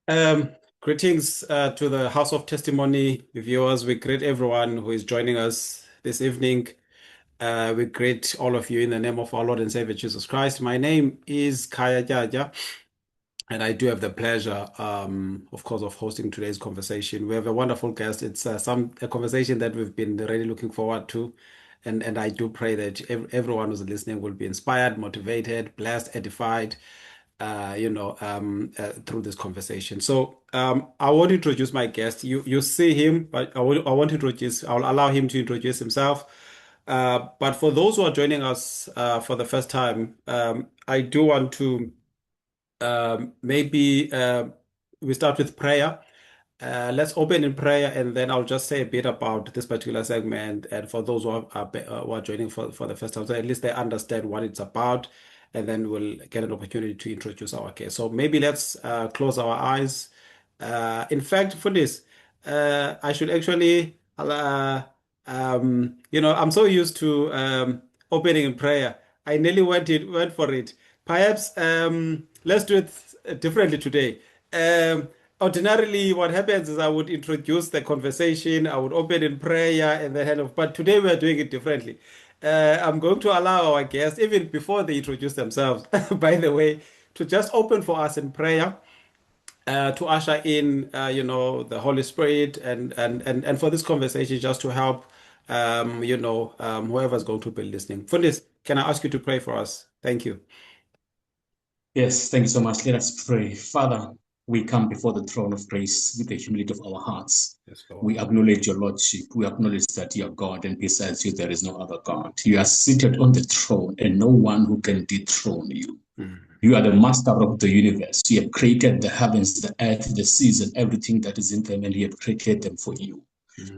Um, Greetings to the House of Testimony viewers. We greet everyone who is joining us this evening. We greet all of you in the name of our Lord and Savior Jesus Christ. My name is Kaya Jaja, and I do have the pleasure, of course, of hosting today's conversation. We have a wonderful guest. It's a conversation that we've been really looking forward to, and I do pray that everyone who's listening will be inspired, motivated, blessed, edified through this conversation. So I want to introduce my guest. You see him, but I want to introduce. I'll allow him to introduce himself. But for those who are joining us for the first time, I do want to maybe we start with prayer. Let's open in prayer, and then I'll just say a bit about this particular segment. And for those who are joining for the first time, so at least they understand what it's about, and then we'll get an opportunity to introduce our case. So maybe let's close our eyes. In fact, for this, I should actually, I'm so used to opening in prayer. I nearly went for it. Perhaps let's do it differently today. Ordinarily, what happens is I would introduce the conversation, I would open in prayer, and then hand off. But today we are doing it differently. I'm going to allow our guests, even before they introduce themselves, by the way, to just open for us in prayer, to usher in, the Holy Spirit, and for this conversation, just to help, whoever's going to be listening. For this, can I ask you to pray for us? Thank you. Yes, thank you so much. Let us pray. Father, we come before the throne of grace with the humility of our hearts. Yes, Lord. We acknowledge your Lordship. We acknowledge that you are God, and besides you, there is no other God. You are seated on the throne, and no one who can dethrone you. Mm. You are the master of the universe. You have created the heavens, the earth, the seas, and everything that is in them, and you have created them for you.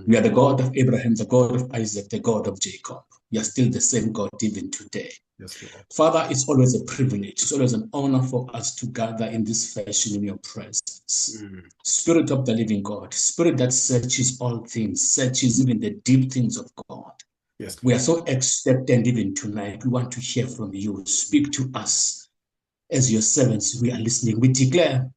You are the God of Abraham, the God of Isaac, the God of Jacob. You are still the same God even today. Yes, Lord. Father, it's always a privilege, it's always an honor for us to gather in this fashion in your presence. Mm. Spirit of the living God, Spirit that searches all things, searches even the deep things of God. Yes, We are Lord. so expectant even tonight. We want to hear from you. Speak to us as your servants. We are listening. We declare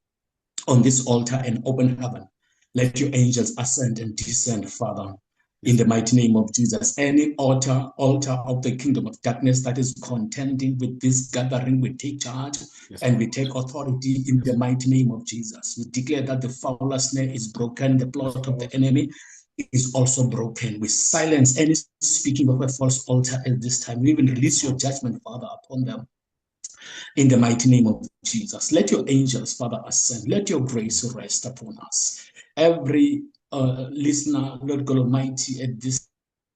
on this altar an open heaven. Let your angels ascend and descend, Father, in Yes, the Lord. mighty name of Jesus. Any altar of the kingdom of darkness that is contending with this gathering, we take charge Yes, and we Lord. take authority in the Yes, mighty name of Jesus. We declare that the foul snare is broken, the yes, plot of Lord. the enemy is also broken. We silence any speaking of a false altar at this time. We even release your judgment, Father, upon them in the mighty name of Jesus. Let your angels, Father, ascend. Let your grace rest upon us. Every listener, Lord God Almighty, at this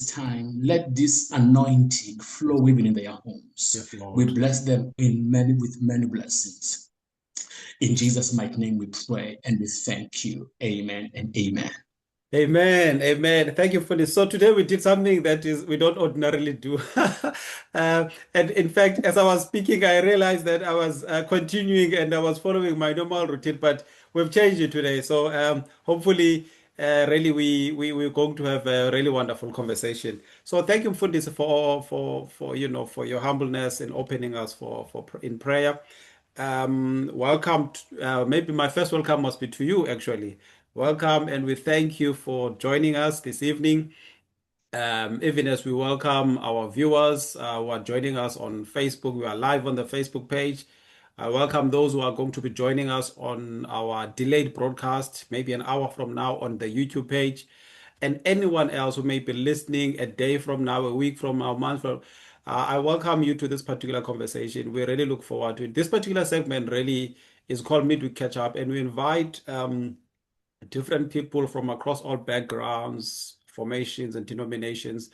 time, let this anointing Yes, flow even in their homes. yes, We Lord. bless them with many blessings. In Jesus' mighty name we pray and we thank you. Amen and amen. Amen. Amen. Thank you for this. So today we did something that is we don't ordinarily do. And in fact, as I was speaking, I realized that I was continuing and I was following my normal routine, but we've changed it today. So hopefully, really, we're going to have a really wonderful conversation. So thank you for this for for your humbleness and opening us for in prayer. Welcome. Maybe my first welcome must be to you, actually. Welcome, and we thank you for joining us this evening. Even as we welcome our viewers who are joining us on Facebook, we are live on the Facebook page. I welcome those who are going to be joining us on our delayed broadcast, maybe an hour from now on the YouTube page, and anyone else who may be listening a day from now, a week from now, a month from. I welcome you to this particular conversation. We really look forward to it. This particular segment really is called Meet We Catch Up, and we invite different people from across all backgrounds, formations, and denominations.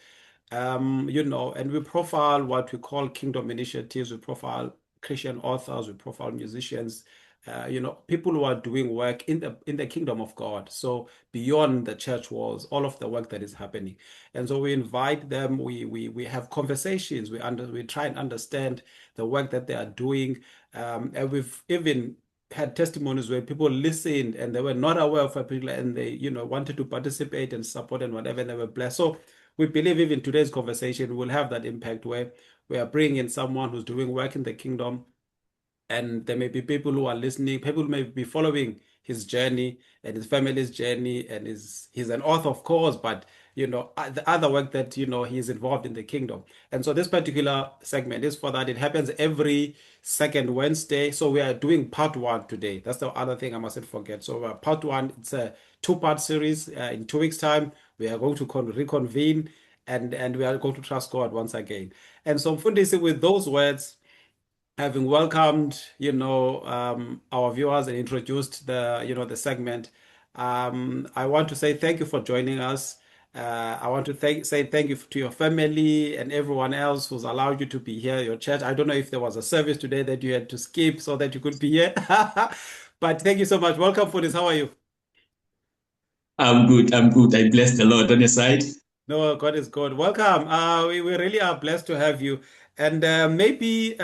And we profile what we call kingdom initiatives. We profile Christian authors. We profile musicians. People who are doing work in the kingdom of God. So beyond the church walls, all of the work that is happening, and so we invite them. We have conversations. We try and understand the work that they are doing, and we've even had testimonies where people listened and they were not aware of a particular and they wanted to participate and support and whatever, and they were blessed. So we believe even today's conversation will have that impact where we are bringing in someone who's doing work in the kingdom, and there may be people who are listening, people may be following his journey and his family's journey, and he's an author, of course, but the other work that he's involved in the kingdom. And so this particular segment is for that. It happens every second Wednesday. So we are doing part one today. That's the other thing I mustn't forget. So part one, it's a two-part series. In 2 weeks' time, we are going to reconvene, and we are going to trust God once again. And so, Mfundisi, with those words, having welcomed, our viewers and introduced the segment, I want to say thank you for joining us. I want to say thank you to your family and everyone else who's allowed you to be here, your church. I don't know if there was a service today that you had to skip so that you could be here, but thank you so much. Welcome, Fudis. How are you? I'm good. I'm good. I bless the Lord on your side. No, God is good. Welcome. We really are blessed to have you. And maybe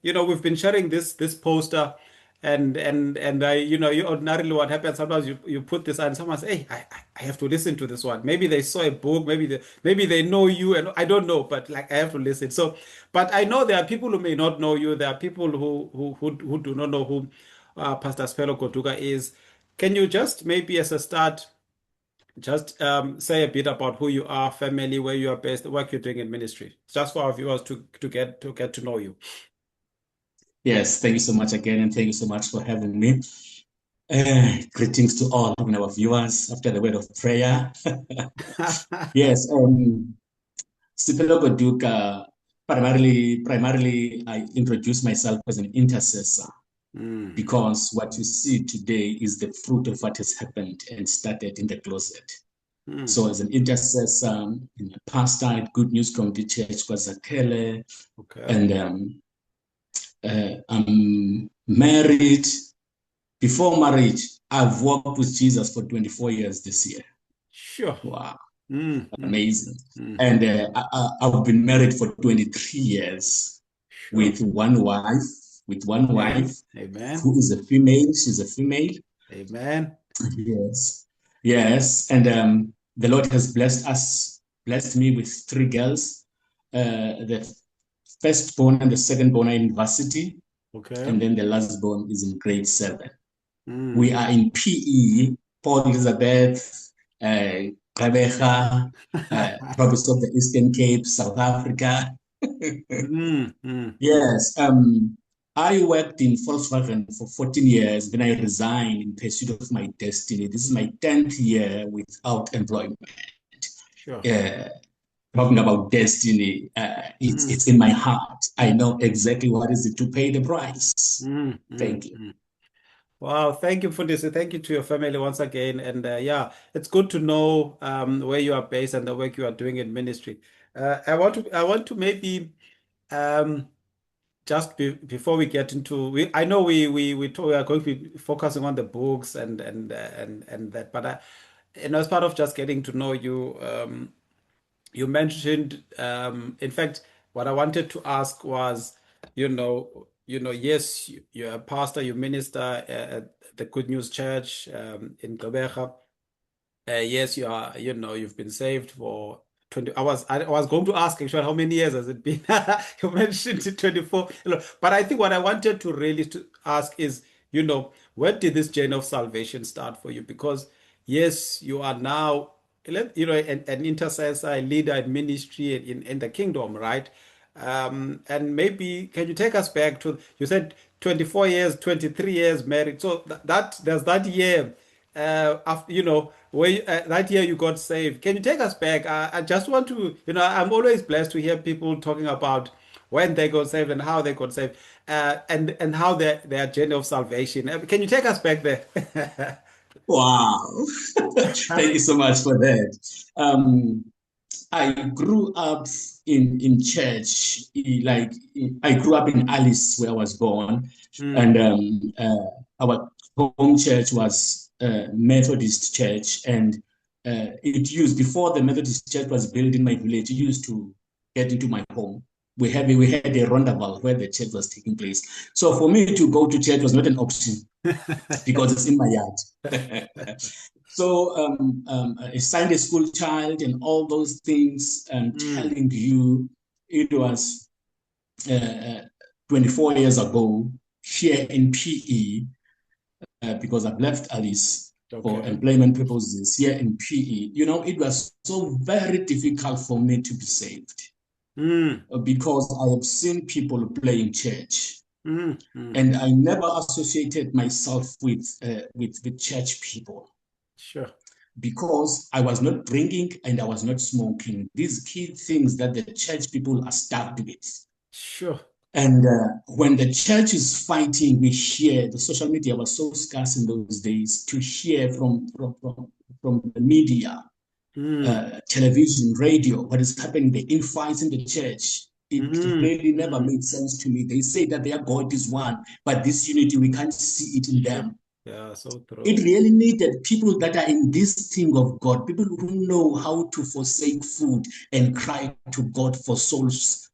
we've been sharing this poster, and you ordinarily what happens sometimes you put this and someone says, "Hey, I have to listen to this one." Maybe they saw a book, maybe they know you, and I don't know, but like I have to listen. So, but I know there are people who may not know you. There are people who do not know who Pastor Sphelo Goduka is. Can you just maybe as a start? Just say a bit about who you are, family, where you are based, the work you're doing in ministry, just for our viewers to get to know you. Yes, thank you so much again, and thank you so much for having me. Greetings to all of our viewers after the word of prayer. Yes, Sipelo Goduka, primarily, I introduce myself as an intercessor because what you see today is the fruit of what has happened and started in the closet. So as an intercessor, a pastor at Good News Community Church, Kwazakele, Okay. and I'm married. Before marriage, I've walked with Jesus for 24 years this year. Sure. Wow, Amazing. amazing. And I've been married for 23 years Sure. with one wife, Amen. who is a female. She's a female. Amen. Yes, yes. And the Lord has blessed me with three girls. The firstborn and the secondborn are in university, Okay. and then the lastborn is in grade 7. Mm. We are in PE, Port Elizabeth, Gqeberha, province of the Eastern Cape, South Africa. Yes, I worked in Volkswagen for 14 years. Then I resigned in pursuit of my destiny. This is my 10th year without employment. Sure. Talking about destiny, it's in my heart. I know exactly what is it to pay the price. Thank you. Wow, thank you for this. Thank you to your family once again. And yeah, it's good to know where you are based and the work you are doing in ministry. I want to maybe just before we get into I know we are going to be focusing on the books and that, but as part of just getting to know you, you mentioned, in fact, what I wanted to ask was, yes, you're a pastor, you minister at the Good News Church in Gqeberha. Yes, you are, you've been saved for 20. I was going to ask actually how many years has it been? You mentioned 24. But I think what I wanted to really to ask is, where did this journey of salvation start for you? Because yes, you are now, an intercessor, a leader in ministry in the kingdom, right? And maybe can you take us back to, you said 24 years, 23 years married. So there's that year after, where that year you got saved. Can you take us back? I just want to, I'm always blessed to hear people talking about when they got saved and how they got saved, and how their journey of salvation. Can you take us back there? Wow. Thank you so much for that. I grew up in church, like I grew up in Alice, where I was born, and our home church was Methodist church, and it used before the Methodist church was built in my village. It used to get into my home. We had a roundabout where the church was taking place. So for me to go to church was not an option because it's in my yard. So a Sunday school child and all those things, telling you it was 24 years ago here in PE. because I've left Alice for Okay. employment purposes here in PE. You know, it was so very difficult for me to be saved Mm, because I have seen people playing church. mm. And I never associated myself with church people Sure. because I was not drinking and I was not smoking. These key things that the church people are starved with. Sure. And when the church is fighting, we hear the social media was so scarce in those days to hear from the media, Mm, television, radio, what is happening, the infights in the church. It mm, really never mm. made sense to me. They say that their God is one, but this unity, we can't see it in Sure. them. Yeah, so It true. really needed people that are in this thing of God, people who know how to forsake food and cry to God for souls,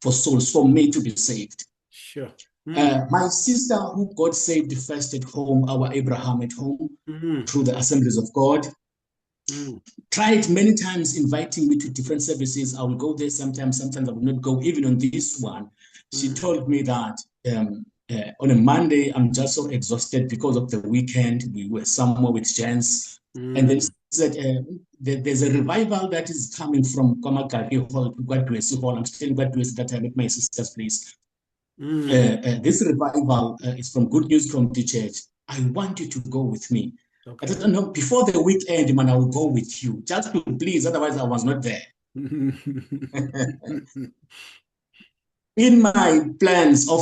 for me to be saved. Sure. Mm, My sister, who God saved first at home, our Abraham at home, mm, through the assemblies of God, mm, tried many times inviting me to different services. I will go there sometimes, sometimes I will not go. Even on this one, she mm, told me that on a Monday, I'm just so exhausted because of the weekend. We were somewhere with Jens. And then she mm, said, there's a revival that is coming from Kwamakari Hall to Gwadwesi Hall. I'm still in Gwadwesi that time at my sister's place. mm. This revival is from Good News Community Church. I want you to go with me. I Okay. don't know, before the weekend, man, I will go with you, just to please, otherwise I was not there. In my plans of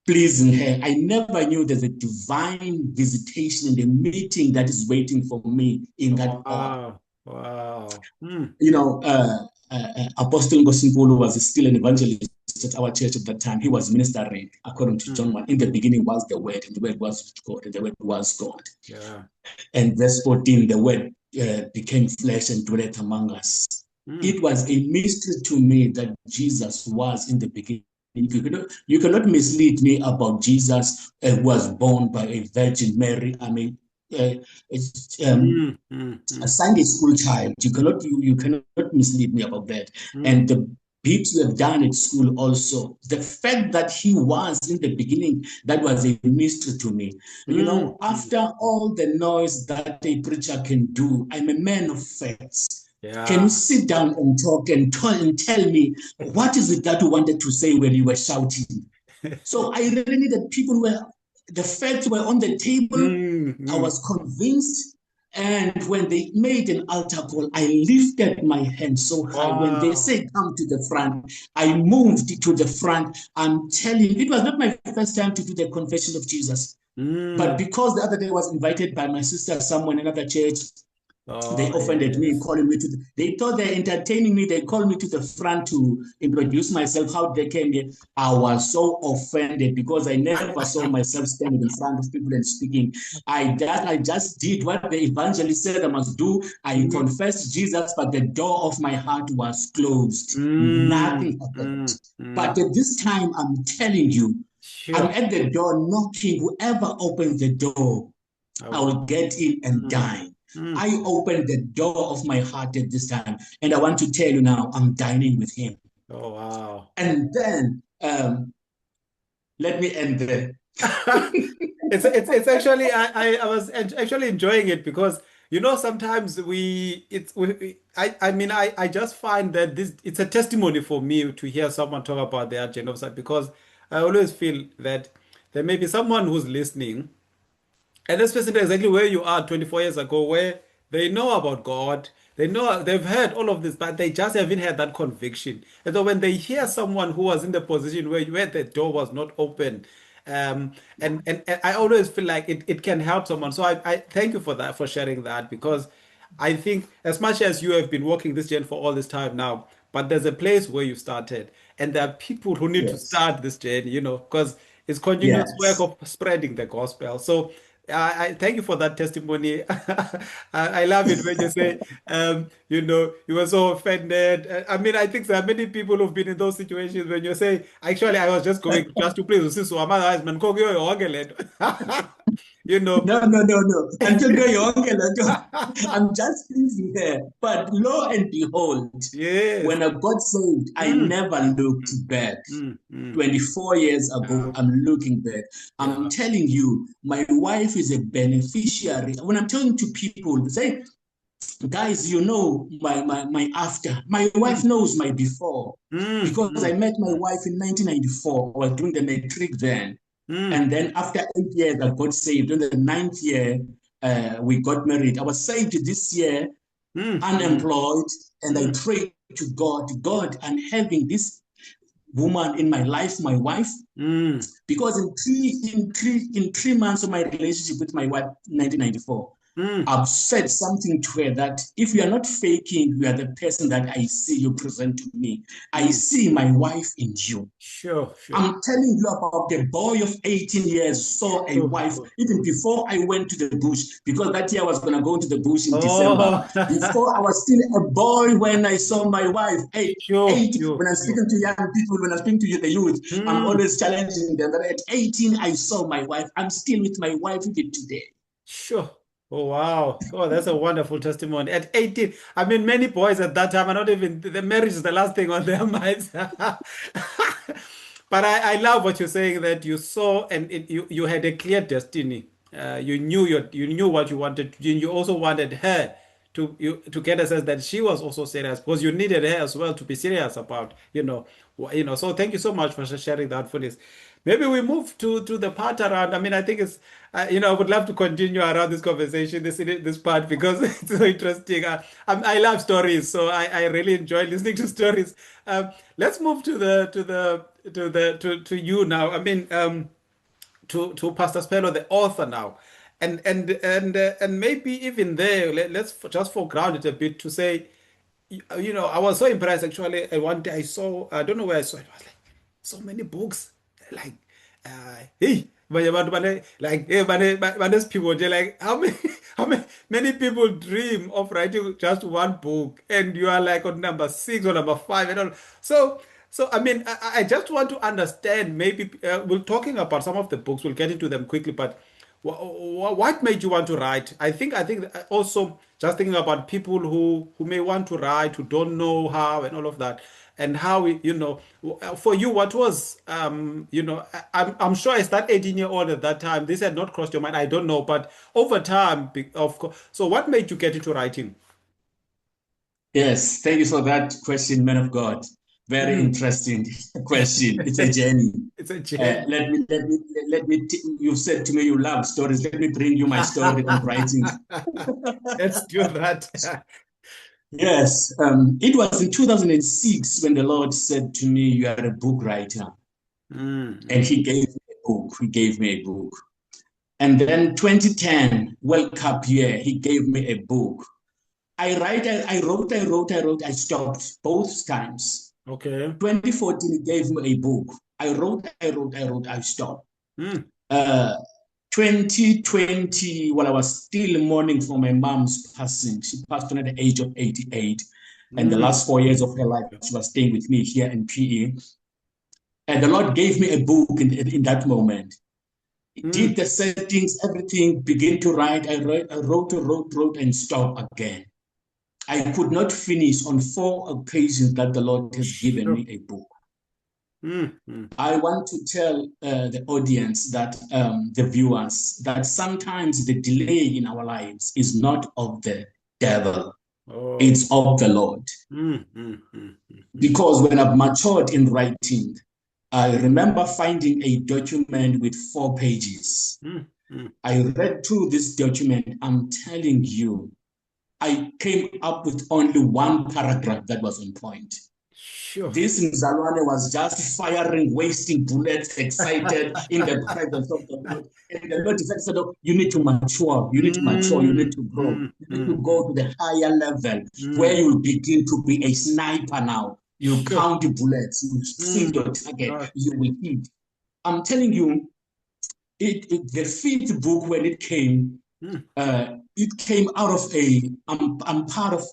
pleasing her, I never knew there's a divine visitation in the meeting that is waiting for me in that hall. Wow. Wow. Mm, You know, Apostle Ngosinkulu was still an evangelist at our church at that time. He was ministering according to John mm. 1. In the beginning was the Word, and the Word was God, and the Word was God. Yeah. And verse 14, the Word became flesh and dwelt among us. Mm, It was a mystery to me that Jesus was in the beginning. You cannot mislead me about Jesus who was born by a Virgin Mary. I mean, uh, mm, mm, a mm, Sunday school child. You cannot mislead me about that. mm, And the bits we have done at school also. The fact that he was in the beginning, that was a mystery to me. You mm, know, mm. after all the noise that a preacher can do, I'm a man of facts. Can you Yeah. sit down and talk and tell me what is it that you wanted to say when you were shouting? So I really needed people where the facts were on the table. Mm, I mm. was convinced. And when they made an altar call, I lifted my hand so high. When they Wow. said, come to the front, I moved to the front. I'm telling you, it was not my first time to do the confession of Jesus. But Mm. because the other day I was invited by my sister, someone in another church, they Oh, offended me, yes. calling me to. They thought they're entertaining me. They called me to the front to introduce myself. How they came here, I was so offended because I never saw myself standing in front of people and speaking. I just did what the evangelist said I must do. I Mm, confessed Jesus, but the door of my heart was closed. mm, Nothing happened. mm, But mm. at this time, I'm telling you, I'm Sure. at the door knocking. Whoever opens the door, I I will. will get in and Mm, dine. mm. I opened the door of my heart at this time. And I want to tell you now, I'm dining with him. Oh, wow. And then let me end there. It's actually I was actually enjoying it because sometimes I mean I just find that this it's a testimony for me to hear someone talk about their genocide because I always feel that there may be someone who's listening. And this person knows exactly where you are 24 years ago, where they know about God, they know they've heard all of this, but they just haven't had that conviction. And so when they hear someone who was in the position where the door was not open, and I always feel like it can help someone. So I thank you for that, for sharing that, because I think as much as you have been working this journey for all this time now, but there's a place where you started, and there are people who need to Yes. start this journey, because it's continuous work Yes. of spreading the gospel. So I thank you for that testimony. I love it when you say, you were so offended. I mean, I think there are many people who've been in those situations when you say, actually, I was just going just to please Usisu, otherwise, man, go. you know. No, no, no, no. I'm just busy here. But lo and behold, Yes. when I got saved, I Mm, never looked mm, back. mm. 24 years ago, Yeah, I'm looking back. I'm yeah. telling you, my wife is a beneficiary. When I'm talking to people, they say, guys, you know my after. My wife Mm, knows my before mm, because I mm, met my wife in 1994. I was doing the matric then. mm, And then after 8 years, I got saved. In the ninth year, we got married. I was saved this year, mm, mm, unemployed, and I mm, prayed to God, God, I'm having this woman in my life, my wife, mm. because in 3 months of my relationship with my wife, 1994, Mm. I've said something to her that if you are not faking, you are the person that I see you present to me. I Mm. see my wife in you. Sure, sure. I'm telling you about the boy of 18 years saw a Sure, wife sure, even sure. before I went to the bush, because that year I was going to go to the bush in December. Oh, Before I was still a boy when I saw my wife. sure, When sure, I'm sure. speaking to young people, when I'm speaking to the youth, I'm Mm. always challenging them that at 18 I saw my wife. I'm still with my wife even today. Sure. Oh, wow. Oh, that's a wonderful testimony. At 18, I mean, many boys at that time are not even, the marriage is the last thing on their minds. But I love what you're saying, that you saw and you had a clear destiny. You knew what you wanted to do, and you also wanted her to get a sense that she was also serious, because you needed her as well to be serious about, So thank you so much for sharing that for this. Maybe we move to the part around. I mean, I think it's I would love to continue around this conversation, this part, because it's so interesting. I love stories, so I really enjoy listening to stories. Let's move to you now. I mean, to Pastor Spello, the author now, and maybe even there, let's just foreground it a bit to say, I was so impressed actually. One day I saw, I don't know where I saw it. I was like, so many books, like, hey, like, hey, there's people, they're like, how many, many people dream of writing just one book, and you are like on number six or number five, and all. So, I mean, I just want to understand. Maybe we're talking about some of the books. We'll get into them quickly, but what made you want to write? I think also just thinking about people who may want to write, who don't know how and all of that, and how for you, what was I'm sure as that 18-year-old at that time, this had not crossed your mind. I don't know, but over time, of course. So what made you get into writing? Yes, thank you for that question, man of God. Very Mm. interesting question. It's a journey. It's a journey. You've said to me you love stories. Let me bring you my story on writing. Let's do that. Yes, it was in 2006 when the Lord said to me, you are a book writer. And Mm. He gave me a book. He gave me a book. And then 2010, World Cup year, He gave me a book. I wrote, I stopped both times. Okay. 2014, He gave me a book. I stopped. Mm. Uh, 2020, while I was still mourning for my mom's passing, she passed on at the age of 88. And the Mm. last 4 years of her life, she was staying with me here in PE. And the Lord gave me a book in that moment. He did Mm. the settings, everything, begin to write. I wrote, and stopped again. I could not finish on 4 occasions that the Lord has given Sure. me a book. Mm. Mm. I want to tell the audience that the viewers that sometimes the delay in our lives is not of the devil, Oh. it's of the Lord. Mm. Mm. Mm. Mm. Because when I've matured in writing, I remember finding a document with 4 pages. Mm. Mm. I read through this document. I'm telling you, I came up with only one paragraph that was on point. Sure. This Mzalwane was just firing, wasting bullets, excited in the presence of the Lord. And the Lord said, "Oh, you need to mature, you need to mature, you need Mm. to grow, Mm. you need to Mm. go to the higher level where Mm. you will begin to be a sniper now. You Sure. count the bullets, you see Mm. your target, Right. you will hit." I'm telling you, the fifth book, when Mm. it came out of I'm part of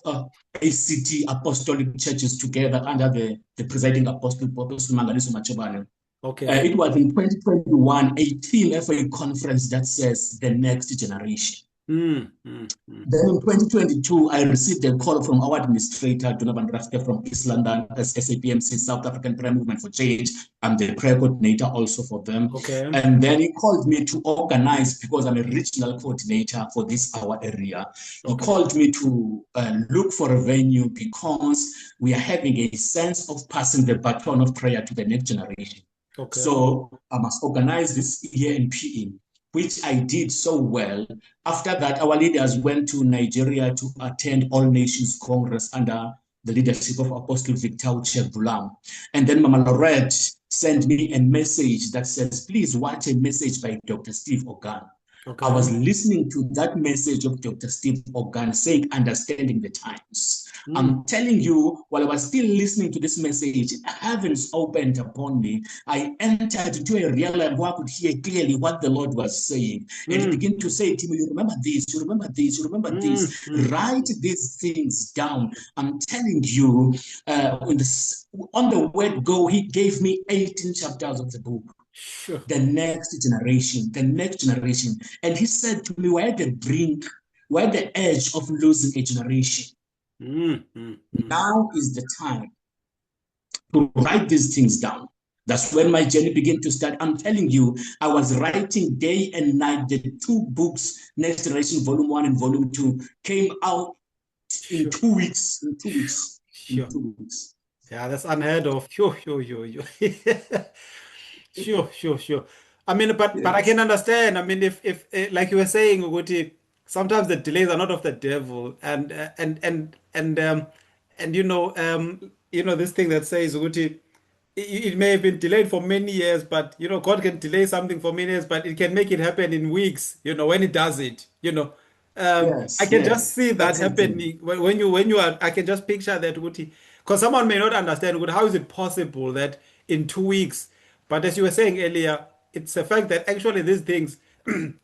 ACT Apostolic Churches together under the presiding apostle, Professor Mangaliso Machobane. Okay. It was in 2021, a theme for a conference that says the next generation. Mm, mm, mm. Then in 2022, I received a call from our administrator, Donovan Rafke from East London, as SAPMC, South African Prayer Movement for Change. I'm the prayer coordinator also for them. Okay. And then he called me to organize, because I'm a regional coordinator for this our area. He Okay. called me to look for a venue because we are having a sense of passing the baton of prayer to the next generation. Okay. So I must organize this here in PE, which I did so well. After that, our leaders went to Nigeria to attend All Nations Congress under the leadership of Apostle Victor Uche-Bulam. And then Mama Lorette sent me a message that says, please watch a message by Dr. Steve Organ. Okay. I was listening to that message of Dr. Steve Organ saying, understanding the times. I'm telling you, while I was still listening to this message, heavens opened upon me. I entered into a realm where I could hear clearly what the Lord was saying. And he began to say to me, you remember this, you remember this, you remember this. Write these things down. I'm telling you, on the word go, he gave me 18 chapters of the book. Sure. The next generation, the next generation. And he said to me, we're at the brink, we're at the edge of losing a generation. Now is the time to write these things down. That's when my journey began to start. I'm telling you, I was writing day and night. The two books, Next Generation Volume 1 and Volume 2, came out in 2 weeks. In 2 weeks. Sure. In 2 weeks. Yeah, that's unheard of. Sure. Sure. I mean, but I can understand. I mean, if like you were saying, Uguti, sometimes the delays are not of the devil, and this thing that says, Uguti, it may have been delayed for many years, but God can delay something for many years, but it can make it happen in weeks. When He does it. I can just see that happening when you are. I can just picture that, Uguti, because someone may not understand. Uguti, how is it possible that in 2 weeks? But as you were saying earlier, it's the fact that actually these things,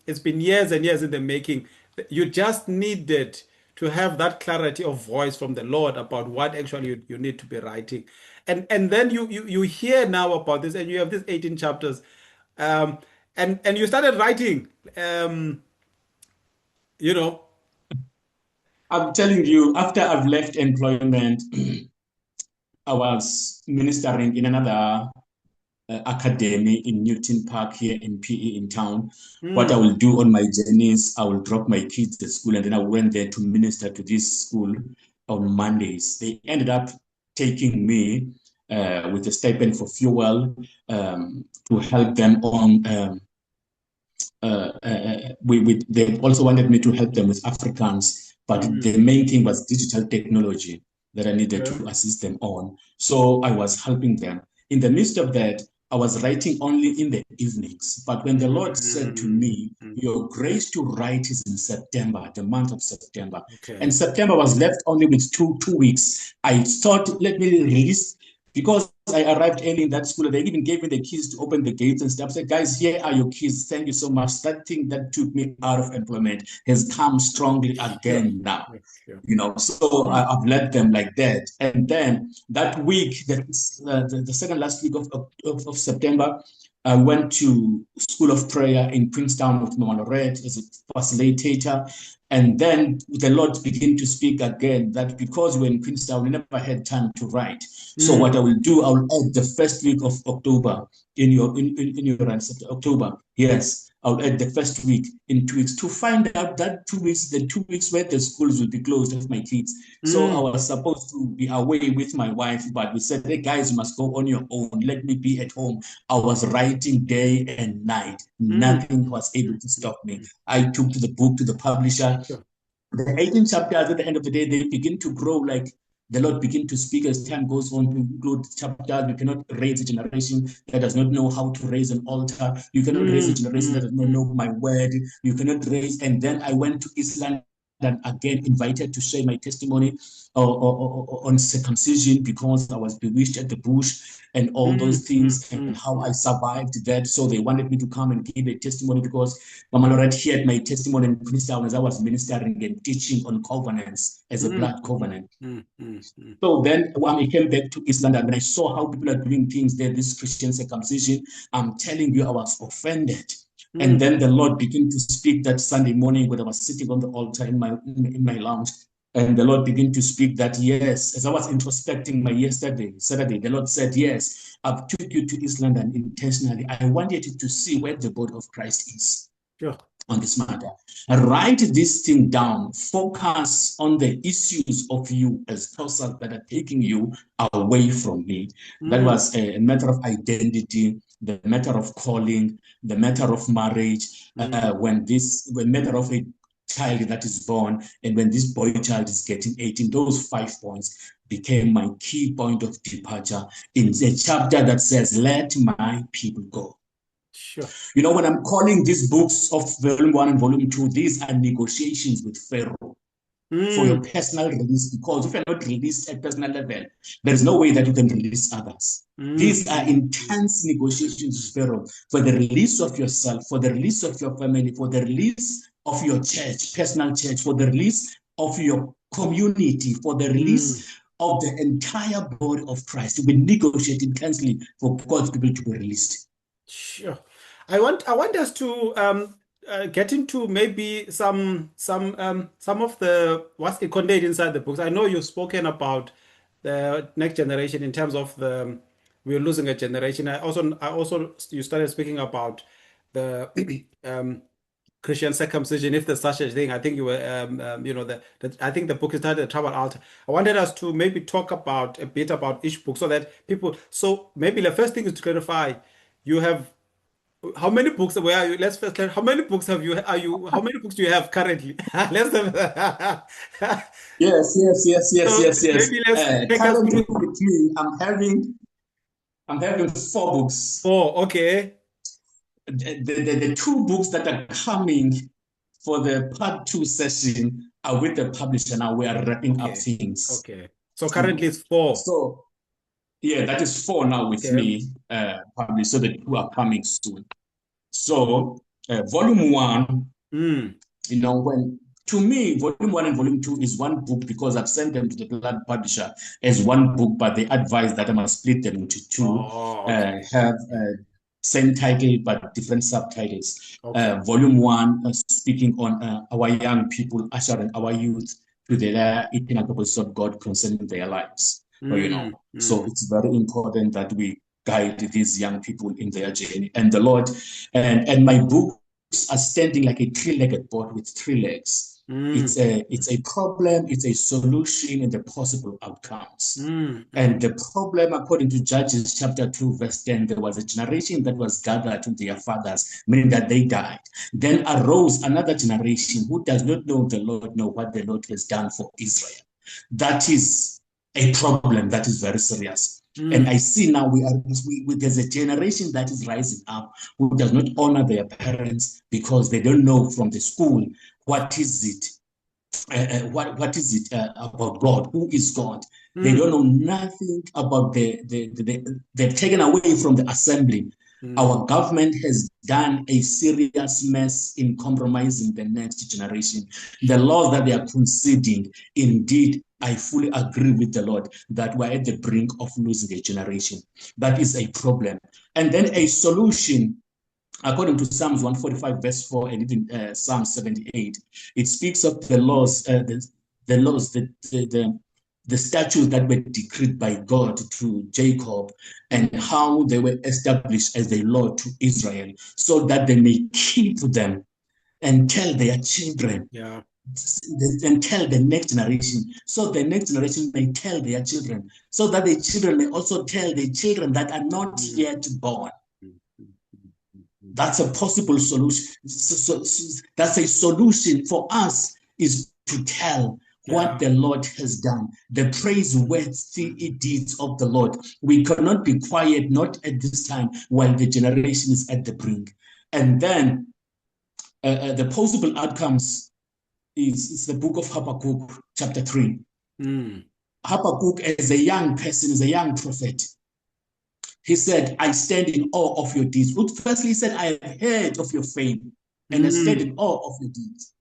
it's been years and years in the making. You just needed to have that clarity of voice from the Lord about what actually you need to be writing. And then you hear now about this, and you have these 18 chapters. And you started writing, I'm telling you, after I've left employment, I was ministering in another academy in Newton Park here in PE in town. What I will do on my journeys, I will drop my kids at school, and then I went there to minister to this school on Mondays. They ended up taking me with a stipend for fuel to help them on. They also wanted me to help them with Afrikaans, but the main thing was digital technology that I needed to assist them on. So I was helping them. In the midst of that, I was writing only in the evenings. But when the Lord said to me, your grace to write is in September, the month of September. And September was left only with two weeks. I thought, let me release, because I arrived early in that school. They even gave me the keys to open the gates and stuff. I said, guys, here are your keys. Thank you so much. That thing that took me out of employment has come strongly again now. So I've led them like that. And then that week, the second last week of September, I went to School of Prayer in Queenstown with Mama Lorette as a facilitator. And then the Lord began to speak again that because we're in Queenstown, we never had time to write. So what I will do, I will add the first week of October in your answer, October. Yes, I'll add the first week in 2 weeks to find out that 2 weeks, the 2 weeks where the schools will be closed of my kids. So I was supposed to be away with my wife, but we said, hey guys, you must go on your own. Let me be at home. I was writing day and night. Nothing was able to stop me. I took the book to the publisher. The 18 chapters at the end of the day, they begin to grow like the Lord begin to speak as time goes on to include chapters. You cannot raise a generation that does not know how to raise an altar. You cannot raise a generation that does not know my word. You cannot raise. And then I went to East London London, again invited to share my testimony on circumcision because I was bewitched at the bush and all those things and how I survived that. So they wanted me to come and give a testimony because Mama Lorette heard my testimony in Queenstown as I was ministering and teaching on covenants as a blood covenant. So then when I came back to East London, when I saw how people are doing things there, this Christian circumcision, I'm telling you, I was offended. And then the Lord began to speak that Sunday morning when I was sitting on the altar in my lounge. And the Lord began to speak that, yes, as I was introspecting my Saturday, the Lord said, yes, I've took you to East London intentionally. I wanted you to see where the body of Christ is. Sure. On this matter. Write this thing down. Focus on the issues of you as persons that are taking you away from me. That was a matter of identity, the matter of calling, the matter of marriage, when matter of a child that is born, and when this boy child is getting 18, those 5 points became my key point of departure in the chapter that says, let my people go. Sure. You know, when I'm calling these books of volume 1 and volume 2, these are negotiations with Pharaoh for your personal release, because if you're not released at personal level, there's no way that you can release others. These are intense negotiations with Pharaoh for the release of yourself, for the release of your family, for the release of your church, personal church, for the release of your community, for the release of the entire body of Christ. We negotiate intensely for God's people to be released. Sure. I want us to get into maybe some of the what's contained inside the books. I know you've spoken about the next generation in terms of we're losing a generation. I also you started speaking about the Christian circumcision, if there's such a thing. I think you were I think the book is titled The Troubled Altar. I wanted us to maybe talk about a bit about each book so that people. So maybe the first thing is to clarify. You have how many books? Where are you? Let's first clarify. How many books have you? How many books do you have currently? Let's have. Yes. Maybe let's take us through. With me, I'm having 4 books. Oh, okay. The 2 books that are coming for the part 2 session are with the publisher now. We are wrapping up things. Okay. So currently it's 4. So yeah, that is 4 now with me published. So the 2 are coming soon. So volume 1, you know, when to me, volume 1 and volume 2 is one book because I've sent them to the blood publisher as one book, but they advise that I must split them into 2, have same title but different subtitles. Okay. Volume 1 speaking on our young people, ushering our youth to the eternal purpose of God concerning their lives. You know, so it's very important that we guide these young people in their journey. And the Lord and my books are standing like a 3-legged board with 3 legs. It's a problem, it's a solution, and the possible outcomes. And the problem, according to Judges chapter 2, verse 10, there was a generation that was gathered to their fathers, meaning that they died. Then arose another generation who does not know the Lord, know what the Lord has done for Israel. That is a problem that is very serious. And I see now there's a generation that is rising up who does not honor their parents because they don't know from the school what is it about God? Who is God? They don't know nothing about they're taken away from the assembly. Our government has done a serious mess in compromising the next generation. The laws that they are conceding, indeed, I fully agree with the Lord that we're at the brink of losing a generation. That is a problem. And then a solution, according to Psalms 145, verse 4, and even Psalm 78, it speaks of the laws, the statutes that were decreed by God to Jacob and how they were established as a law to Israel so that they may keep them and tell their children. Yeah. And tell the next generation, so the next generation may tell their children, so that the children may also tell the children that are not yet born. That's a possible solution. So that's a solution for us, is to tell what the Lord has done, the praiseworthy deeds of the Lord. We cannot be quiet, not at this time, while the generation is at the brink. And then the possible outcomes is the book of Habakkuk, chapter 3. Mm. Habakkuk, as a young person, as a young prophet, he said, I stand in awe of your deeds. But firstly, he said, I have heard of your fame, and I stand in awe of your deeds.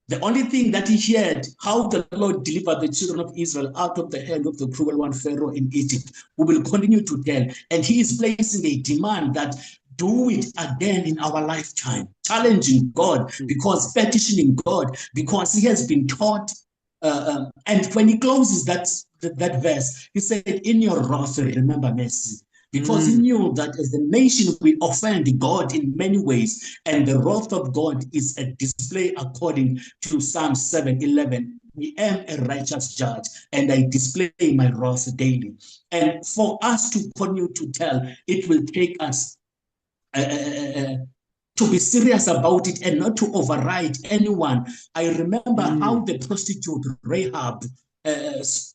The only thing that he heard, how the Lord delivered the children of Israel out of the hand of the cruel one Pharaoh in Egypt, we will continue to tell. And he is placing a demand that do it again in our lifetime, challenging God, because petitioning God, because he has been taught. And when he closes that verse, he said, in your wrath, remember mercy. Because he knew that as the nation will offend God in many ways, and the wrath of God is a display according to Psalm 7:11. I am a righteous judge, and I display my wrath daily. And for us to continue to tell, it will take us to be serious about it and not to override anyone. I remember how the prostitute Rahab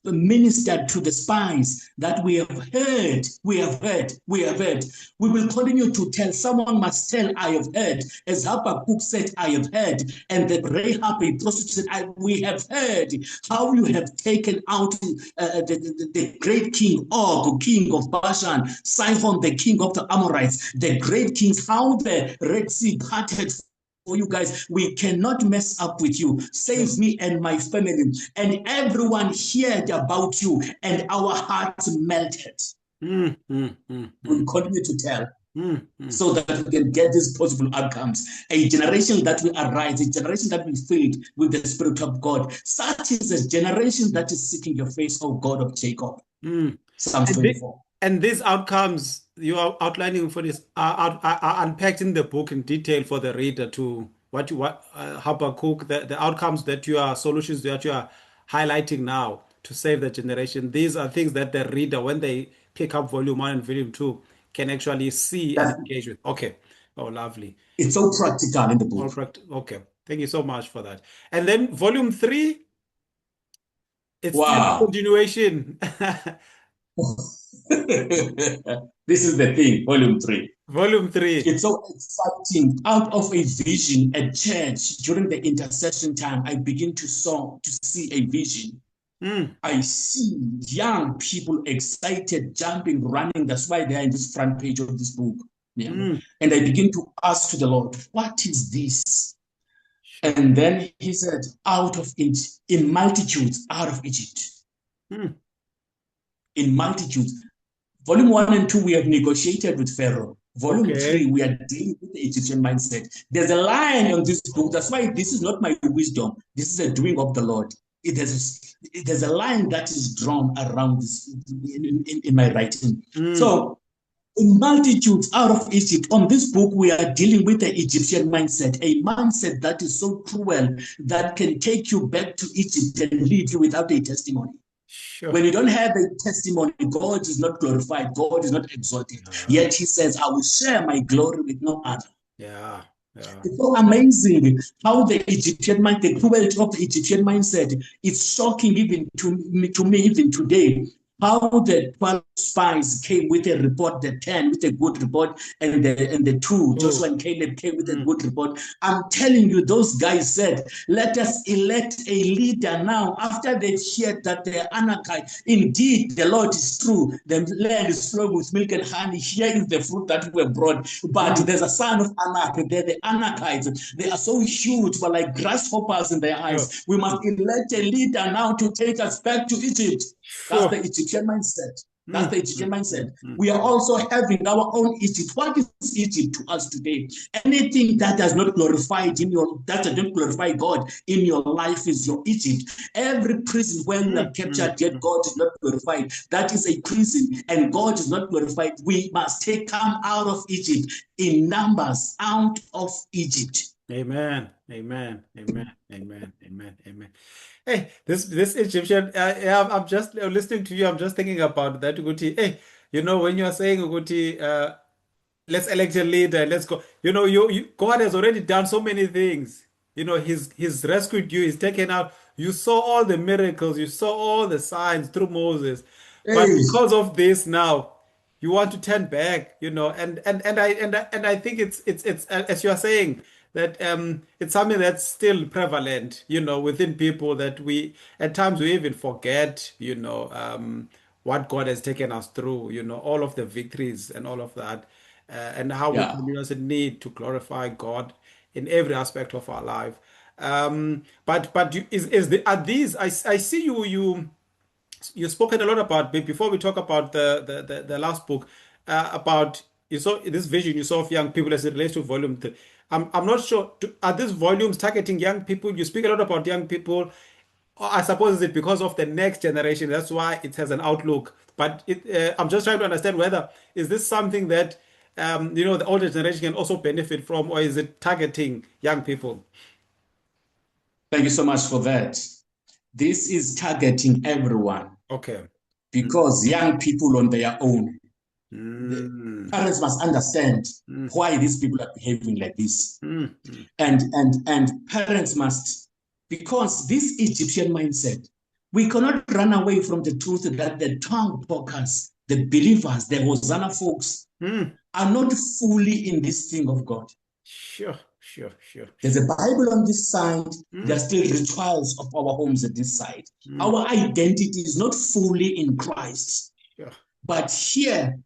ministered to the spies that we have heard, we have heard, we have heard. We will continue to tell. Someone must tell, I have heard. As Habakkuk said, I have heard. And the Rahab, a prostitute, said, we have heard how you have taken out the great king Og, king of Bashan, Sihon, the king of the Amorites, the great kings, how the Red Sea parted for you guys. We cannot mess up with you. Save me and my family. And everyone heard about you, and our hearts melted. We continue to tell. So that we can get these possible outcomes. A generation that will arise, a generation that will be filled with the Spirit of God. Such is a generation that is seeking your face, O God of Jacob. Psalm 24. And these outcomes you are outlining for this are unpacked in the book in detail for the reader to Habakkuk, the outcomes that you are, solutions that you are highlighting now to save the generation. These are things that the reader, when they pick up volume 1 and volume 2, can actually see and engage with. Okay. Oh, lovely. It's so practical in the book. Okay. Thank you so much for that. And then volume 3, it's still a continuation. This is the thing, volume 3. Volume 3. It's so exciting. Out of a vision, a church, during the intercession time, I begin to see a vision. I see young people excited, jumping, running. That's why they are in this front page of this book. Yeah. And I begin to ask to the Lord, what is this? And then he said, out of it, in multitudes, out of Egypt. In multitudes. Volume 1 and 2, we have negotiated with Pharaoh. Volume 3, we are dealing with the Egyptian mindset. There's a line on this book. That's why this is not my wisdom. This is a doing of the Lord. There's a line that is drawn around this in my writing. So, in multitudes out of Egypt, on this book, we are dealing with the Egyptian mindset, a mindset that is so cruel that can take you back to Egypt and leave you without a testimony. When you don't have a testimony, God is not glorified, God is not exalted. Yet he says, I will share my glory with no other. It's so amazing how the Egyptian mind, the cruelty of the Egyptian mindset, is shocking even to me even today. How the 12 spies came with a report, the 10 with a good report, and the 2, Joshua and Caleb, came with a good report. I'm telling you, those guys said, let us elect a leader now. After they've heard that they're Anakim, indeed, the Lord is true. The land is flowing with milk and honey. Here is the fruit that we were brought. But there's a son of Anak. They're the Anakites. They are so huge, but like grasshoppers in their eyes. We must elect a leader now to take us back to Egypt. That's the Egyptian mindset. That's the Egyptian mindset. We are also having our own Egypt. What is Egypt to us today? Anything that does not glorify that does not glorify God in your life is your Egypt. Every prison where you are captured, yet God is not glorified. That is a prison, and God is not glorified. We must come out of Egypt in numbers, out of Egypt. Amen. Amen. Amen. Amen. Amen. Amen. Hey, this Egyptian, I'm just listening to you. I'm just thinking about that, Uguti. Hey, when you are saying, Uguti, let's elect a leader, let's go. God has already done so many things. He's rescued you. He's taken out. You saw all the miracles. You saw all the signs through Moses. But because of this now, you want to turn back. And I think it's as you are saying, that it's something that's still prevalent, within people, that we at times we even forget, what God has taken us through, all of the victories and all of that, and how we Yeah. continuously need to glorify God in every aspect of our life. But are these? I see you've spoken a lot about, before we talk about the last book, about, you saw this vision you saw of young people as it relates to volume 3. I'm not sure, are these volumes targeting young people? You speak a lot about young people. Or I suppose is it because of the next generation, that's why it has an outlook. But I'm just trying to understand whether is this something that the older generation can also benefit from, or is it targeting young people? Thank you so much for that. This is targeting everyone Okay. because young people on their own, the Mm, parents must understand mm, why these people are behaving like this. mm, mm, And parents must, because this Egyptian mindset, we cannot run away from the truth that the tongue talkers, the believers, the Hosanna folks, mm. are not fully in this thing of God. Sure, sure, sure, There's sure. a Bible on this side. There are Mm, still rituals of our homes at this side. mm, Our identity is not fully in Christ. sure. But here,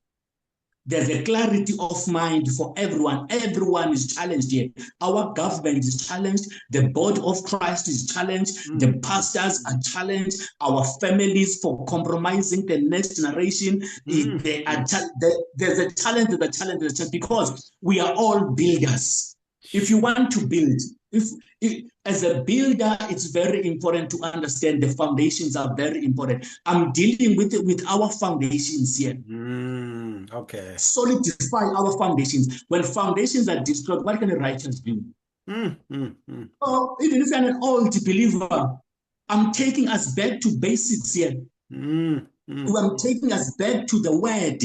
there's a clarity of mind for everyone. Everyone is challenged here. Our government is challenged. The body of Christ is challenged. Mm, The pastors are challenged. Our families for compromising the next generation. mm, There's a challenge to the challenge because we are all builders. If you want to build, if as a builder, it's very important to understand the foundations are very important. I'm dealing with our foundations here. okay. Solidify our foundations. When foundations are destroyed, what can a righteous do? Mm, mm, mm, Oh, even if you're an old believer, I'm taking us back to basics here. mm, mm, I'm taking us back to the word.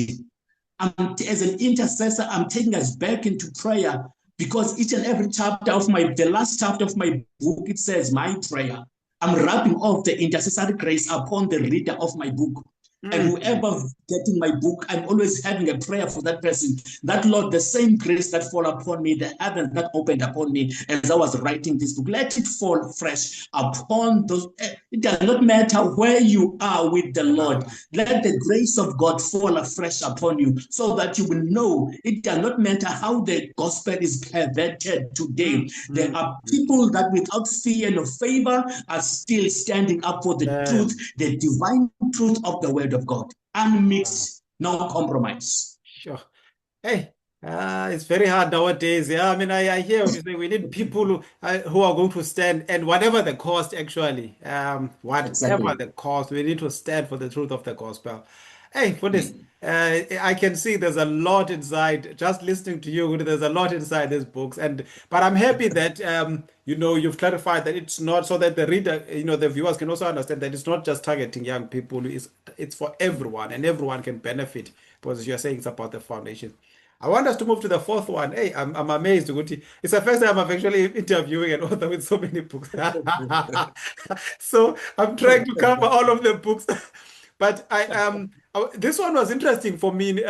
As an intercessor, I'm taking us back into prayer because each and every chapter of the last chapter of my book, it says my prayer. I'm wrapping off the intercessory grace upon the reader of my book. And mm, whoever getting my book, I'm always having a prayer for that person. That Lord, the same grace that fall upon me, the heavens that opened upon me as I was writing this book, let it fall fresh upon those. It does not matter where you are with the Lord. Let the grace of God fall afresh upon you so that you will know it does not matter how the gospel is perverted today. There are people that without fear or favor are still standing up for the truth, the divine truth of the word of God, unmixed, no compromise. sure. Hey, it's very hard nowadays. Yeah, I mean, I hear what you say. We need people who are going to stand, and whatever the cost, actually, whatever Exactly. the cost, we need to stand for the truth of the gospel. Hey, for this, Mm. I can see there's a lot inside. Just listening to you, there's a lot inside these books, but I'm happy that you've clarified that it's not, so that the reader, the viewers can also understand that it's not just targeting young people. It's for everyone, and everyone can benefit because you're saying it's about the foundation. I want us to move to the fourth one. Hey, I'm amazed, Guti. It's the first time I'm actually interviewing an author with so many books. So I'm trying to cover all of the books. But this one was interesting for me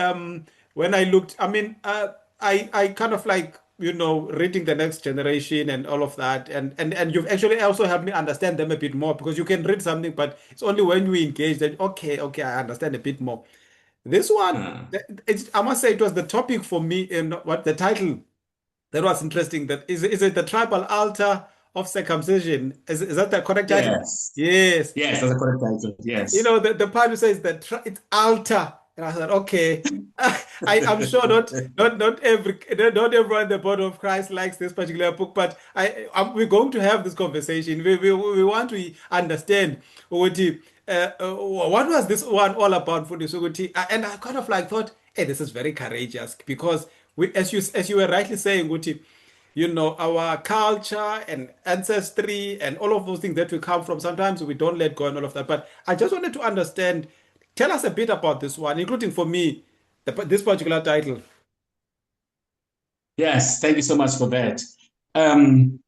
when I looked. I mean, I kind of like, reading the next generation and all of that, and you've actually also helped me understand them a bit more, because you can read something, but it's only when we engage that, okay, I understand a bit more. This one, I must say, it was the topic for me, in what the title that was interesting. That is it the tribal altar of circumcision? Is that the correct title? Yes. Yes. Yes, that's a correct title. You Yes. know, the part who says that it's altar. And I thought, okay, I'm sure not everyone in the body of Christ likes this particular book, but we're going to have this conversation. We want to understand what was this one all about for this Uguti. And I kind of like thought, hey, this is very courageous, because as you were rightly saying, Uguti, our culture and ancestry and all of those things that we come from, sometimes we don't let go and all of that. But I just wanted to understand, tell us a bit about this one, including for me, this particular title. Yes, thank you so much for that. Um,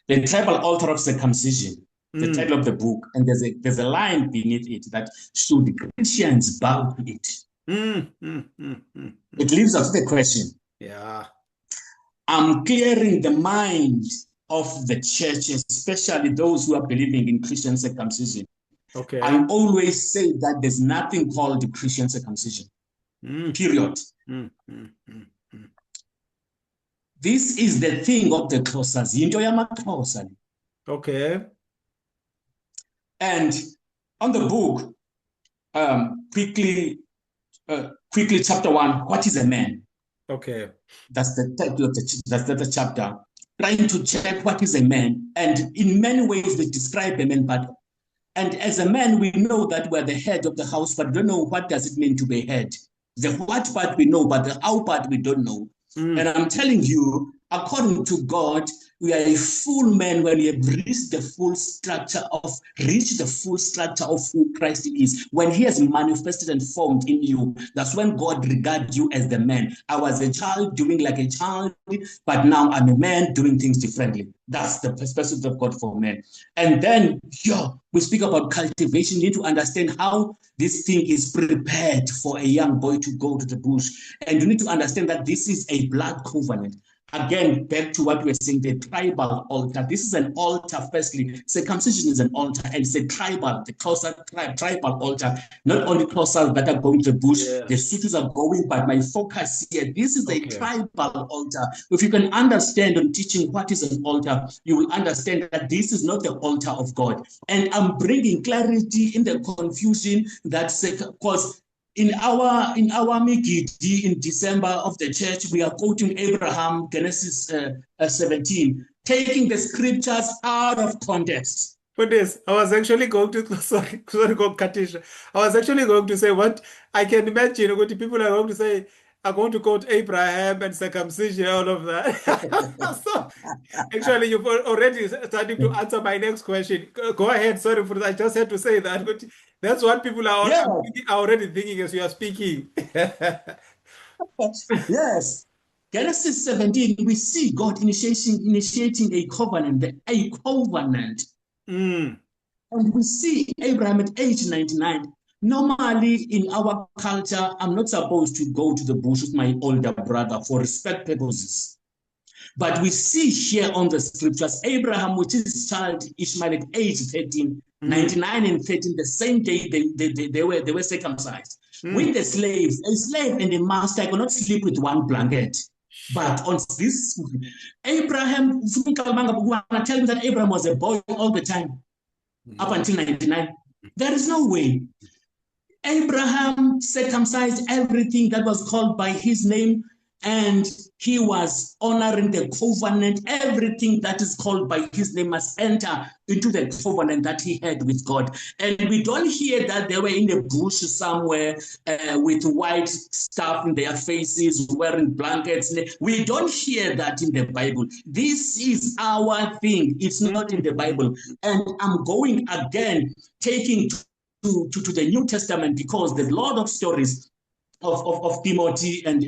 the tribal altar of circumcision, the Mm, title of the book, and there's a line beneath it that should Christians bow to it. mm, mm, mm, mm, mm. It leaves us with a question. Yeah. I'm clearing the mind of the church, especially those who are believing in Christian circumcision. Okay. I always say that there's nothing called Christian circumcision. Period. This is the thing of the Xhosas, into yamaXhosa. Okay. And on the book, quickly, chapter 1, what is a man? Okay. That's the title of the chapter. Trying to check what is a man. And in many ways, we describe a man, and as a man, we know that we're the head of the house, but we don't know what does it mean to be head. The what part we know, but the how part we don't know. And I'm telling you, according to God, we are a full man when we have reached the full structure of who Christ is. When he has manifested and formed in you, that's when God regards you as the man. I was a child doing like a child, but now I'm a man doing things differently. That's the perspective of God for men. And then, we speak about cultivation. You need to understand how this thing is prepared for a young boy to go to the bush. And you need to understand that this is a blood covenant. Again, back to what we're saying, the tribal altar. This is an altar, firstly. Circumcision is an altar, and it's a tribal, the Xhosa tribal altar. Not only Xhosas that are going to the bush, the Sutus are going, but my focus here, this is a tribal altar. If you can understand on teaching what is an altar, you will understand that this is not the altar of God. And I'm bringing clarity in the confusion that's because in our Megiddi in December of the church, we are quoting Abraham, Genesis 17, taking the scriptures out of context. For this, I was actually going to sorry, Katisha. I was actually going to say what I can imagine. What people are going to say are going to quote Abraham and circumcision, all of that. So actually, you've already starting to answer my next question. Go ahead. Sorry for that. I just had to say that. But that's what people are already thinking as you are speaking. Yes. Genesis 17, we see God initiating a covenant, And we see Abraham at age 99. Normally, in our culture, I'm not supposed to go to the bush with my older brother for respect purposes. But we see here on the scriptures, Abraham with his child Ishmael at age 13, 99 and 13, the same day they were circumcised. With the slaves, a slave and a master cannot sleep with one blanket. But on this, Abraham, tell me that Abraham was a boy all the time, up until 99. There is no way. Abraham circumcised everything that was called by his name, and he was honoring the covenant. Everything that is called by his name must enter into the covenant that he had with God. And we don't hear that they were in the bush somewhere with white stuff in their faces, wearing blankets. We don't hear that in the Bible. This is our thing. It's not in the Bible. And I'm going again, taking to the New Testament, because the lot of stories of Timothy and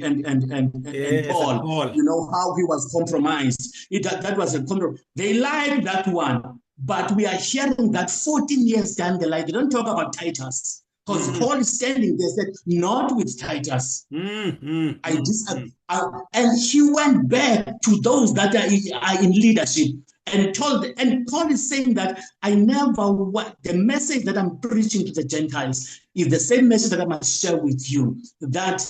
Paul, you know, how he was compromised. That was a compromise. They like that one, but we are hearing that 14 years down the line, they don't talk about Titus. Because Paul is standing there, said, not with Titus. I disagree. And he went back to those that are in leadership and told, and Paul is saying that I never want, the message that I'm preaching to the Gentiles is the same message that I must share with you, that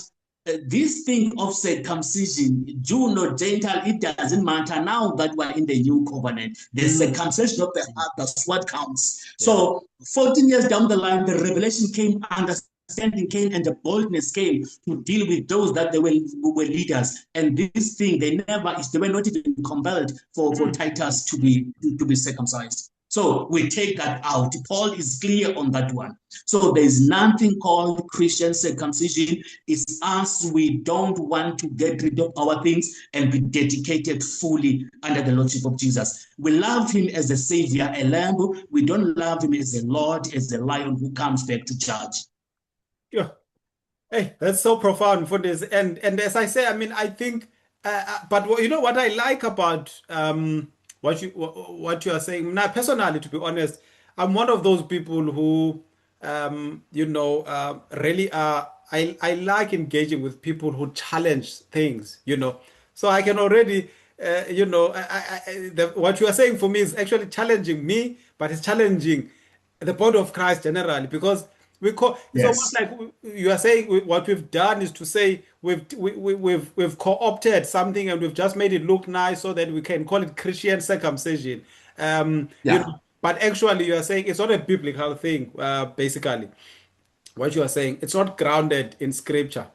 this thing of circumcision, Jew or Gentile, it doesn't matter now that we're in the new covenant. The circumcision of the heart, that's what counts. Yeah. So 14 years down the line, the revelation came, understanding came, and the boldness came to deal with those that they were leaders. And this thing, they were not even compelled for Titus to be circumcised. So we take that out. Paul is clear on that one. So there's nothing called Christian circumcision. It's us. We don't want to get rid of our things and be dedicated fully under the Lordship of Jesus. We love him as a savior, a lamb. We don't love him as a Lord, as the lion who comes back to judge. Yeah. Hey, that's so profound for this. And as I say, I mean, I think, but you know what I like about what you are saying. Now, personally, to be honest, I'm one of those people who, really I like engaging with people who challenge things, you know. So I can already what you are saying for me is actually challenging me, but it's challenging the body of Christ generally, because it's almost Yes. like you are saying what we've done is to say we've co-opted something and we've just made it look nice so that we can call it Christian circumcision. Yeah. But actually you are saying it's not a biblical thing, basically. What you are saying, it's not grounded in scripture.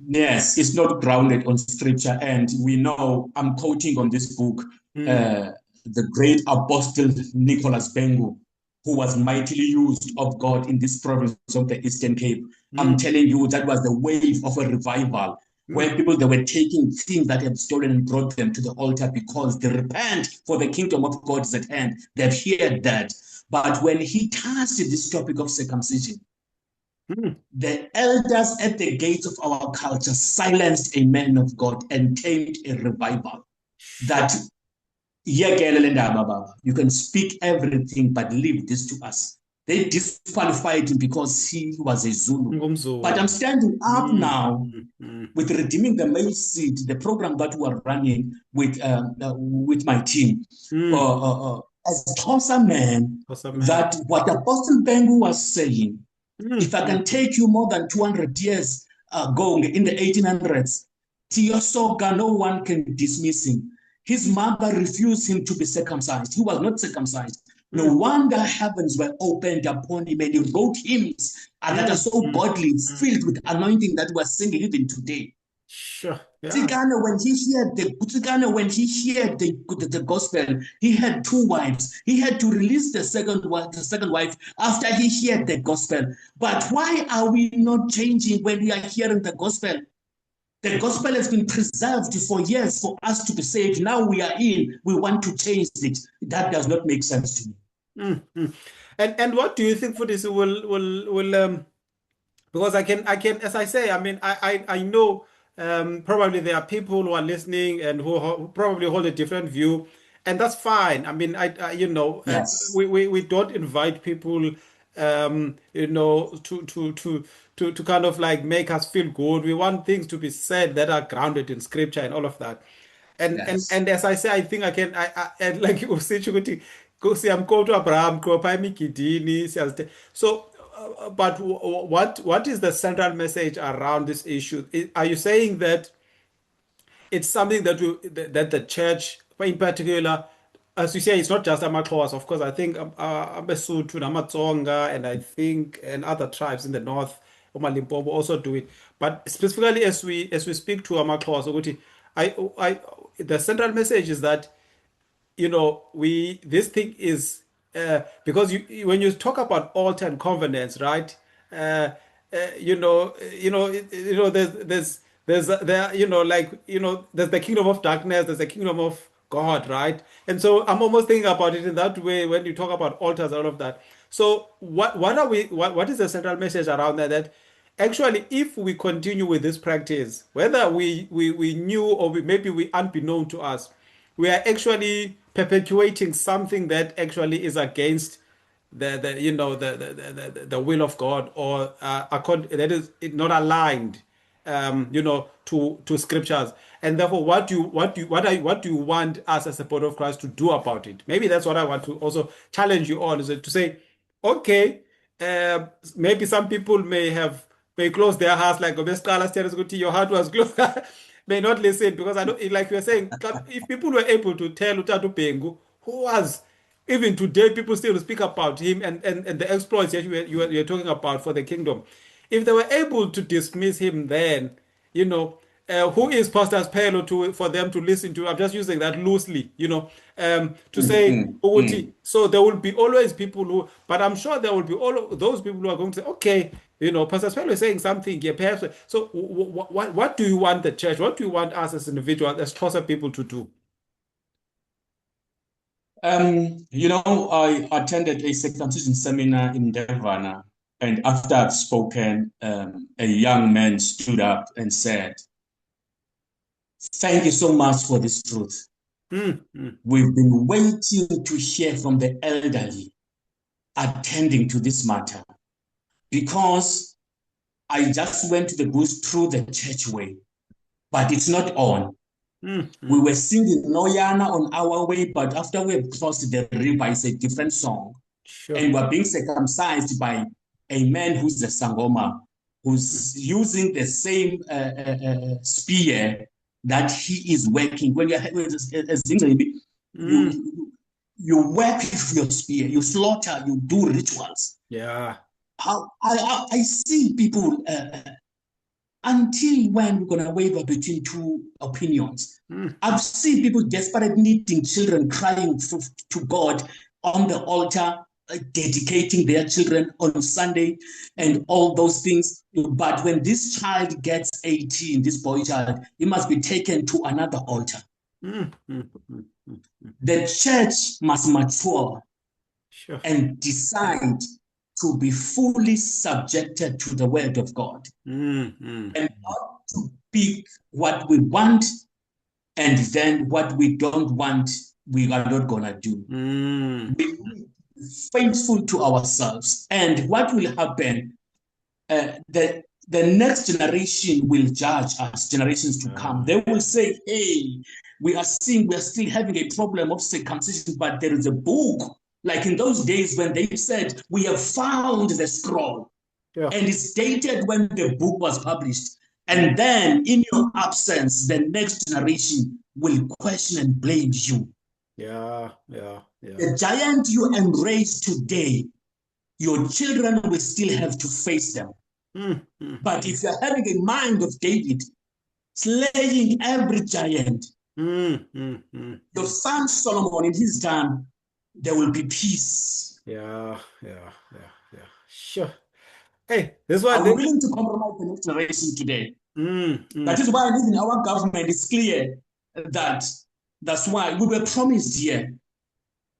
Yes, it's not grounded on scripture. And we know, I'm quoting on this book, Mm, uh, the great apostle Nicholas Bengu, who was mightily used of God in this province of the Eastern Cape. I'm mm, telling you, that was the wave of a revival mm. where people, they were taking things that had stolen and brought them to the altar because they repent, for the kingdom of God is at hand. They've heard that. But when he touched this topic of circumcision, Mm. the elders at the gates of our culture silenced a man of God and tamed a revival. Sure. That you can speak everything, but leave this to us. They disqualified him because he was a Zulu. But Ngumzulu. I'm standing up Mm, now mm, mm, with Redeeming the Male Seed, the program that we are running with my team. mm. As a Xhosa man, Awesome, man. that what Apostle Bengu was saying, Mm, if I mm, can take you more than 200 years ago in the 1800s, Tiosoga, no one can dismiss him. His mother refused him to be circumcised. He was not circumcised. No mm, wonder heavens were opened upon him and he wrote hymns that are mm, so mm, godly, mm. filled with anointing that we're singing even today. Sure. Yeah. Tsikane, when he heard the gospel, he had two wives. He had to release the second wife after he heard the gospel. But why are we not changing when we are hearing the gospel? The gospel has been preserved for years for us to be saved. Now we are in, we want to change it. That does not make sense to me. Mm, mm. And what do you think for this will because I can as I say, I mean I know probably there are people who are listening and who probably hold a different view, and that's fine. I mean Yes. we don't invite people to kind of like make us feel good. We want things to be said that are grounded in scripture and all of that. Yes. And as I say, I think I and like usitsho ukuthi siyamkota Abraham qopha emigidini so but what is the central message around this issue? Are you saying that it's something that the church, in particular, as you say, it's not just amaXhosa. Of course, I think abeSuthu, namaTsonga, and I think and other tribes in the north, Limpopo, also do it. But specifically, as we speak to amaXhosa, ukuthi, I the central message is that we this thing is because when you talk about altar and covenants, right? Uh, there's the kingdom of darkness, there's the kingdom of God, right? And so I'm almost thinking about it in that way when you talk about altars, all of that. So what is the central message around that? That actually, if we continue with this practice, whether we knew or maybe we unbeknown to us, we are actually perpetuating something that actually is against the will of God, or that is not aligned to scriptures. And therefore, what do you want us as a body of Christ to do about it? Maybe that's what I want to also challenge you on, is to say, okay, uh, maybe some people may close their hearts, like Obescala tells Guti, your heart was closed, may not listen, because I don't, like you were saying, if people were able to tell Utatu Pengu, who was even today, people still speak about him and the exploits that you were talking about for the kingdom. If they were able to dismiss him, then who is Pastor Spelo for them to listen to? I'm just using that loosely, to Mm, say, mm, Uguti. mm. So there will be always people who, but I'm sure there will be all of those people who are going to say, okay, Pastor Spelo is saying something here, perhaps. So what do you want the church? What do you want us as individuals, as Xhosa people to do? I attended a circumcision seminar in Devana, and after I've spoken, a young man stood up and said, "Thank you so much for this truth. Mm, mm, We've been waiting to hear from the elderly attending to this matter because I just went to the goose through the church way, but it's not on. We were singing Noyana on our way, but after we crossed the river, it's a different song. Sure. And we're being circumcised by a man who's a Sangoma, who's using the same spear that he is working. When you're you work with your spear, you slaughter, you do rituals. Yeah. I see people until when we're going to waver between two opinions. I've seen people desperate needing children crying to God on the altar, dedicating their children on Sunday and all those things. But when this child gets 18, this boy child, he must be taken to another altar. The church must mature and decide to be fully subjected to the word of God and not to pick what we want and then what we don't want, we are not going to do. We need to be faithful to ourselves. And what will happen, the next generation will judge us, generations to come. They will say, hey, we are still having a problem of circumcision, but there is a book. Like in those days when they said, we have found the scroll. And it's dated when the book was published. And then in your absence, the next generation will question and blame you. The giant you embrace today, your children will still have to face them. But if you're having a mind of David, slaying every giant, your son Solomon, in his time, there will be peace. Sure. Hey, this one. I'm willing to compromise the next generation today. That is why even our government is clear that that's why we were promised here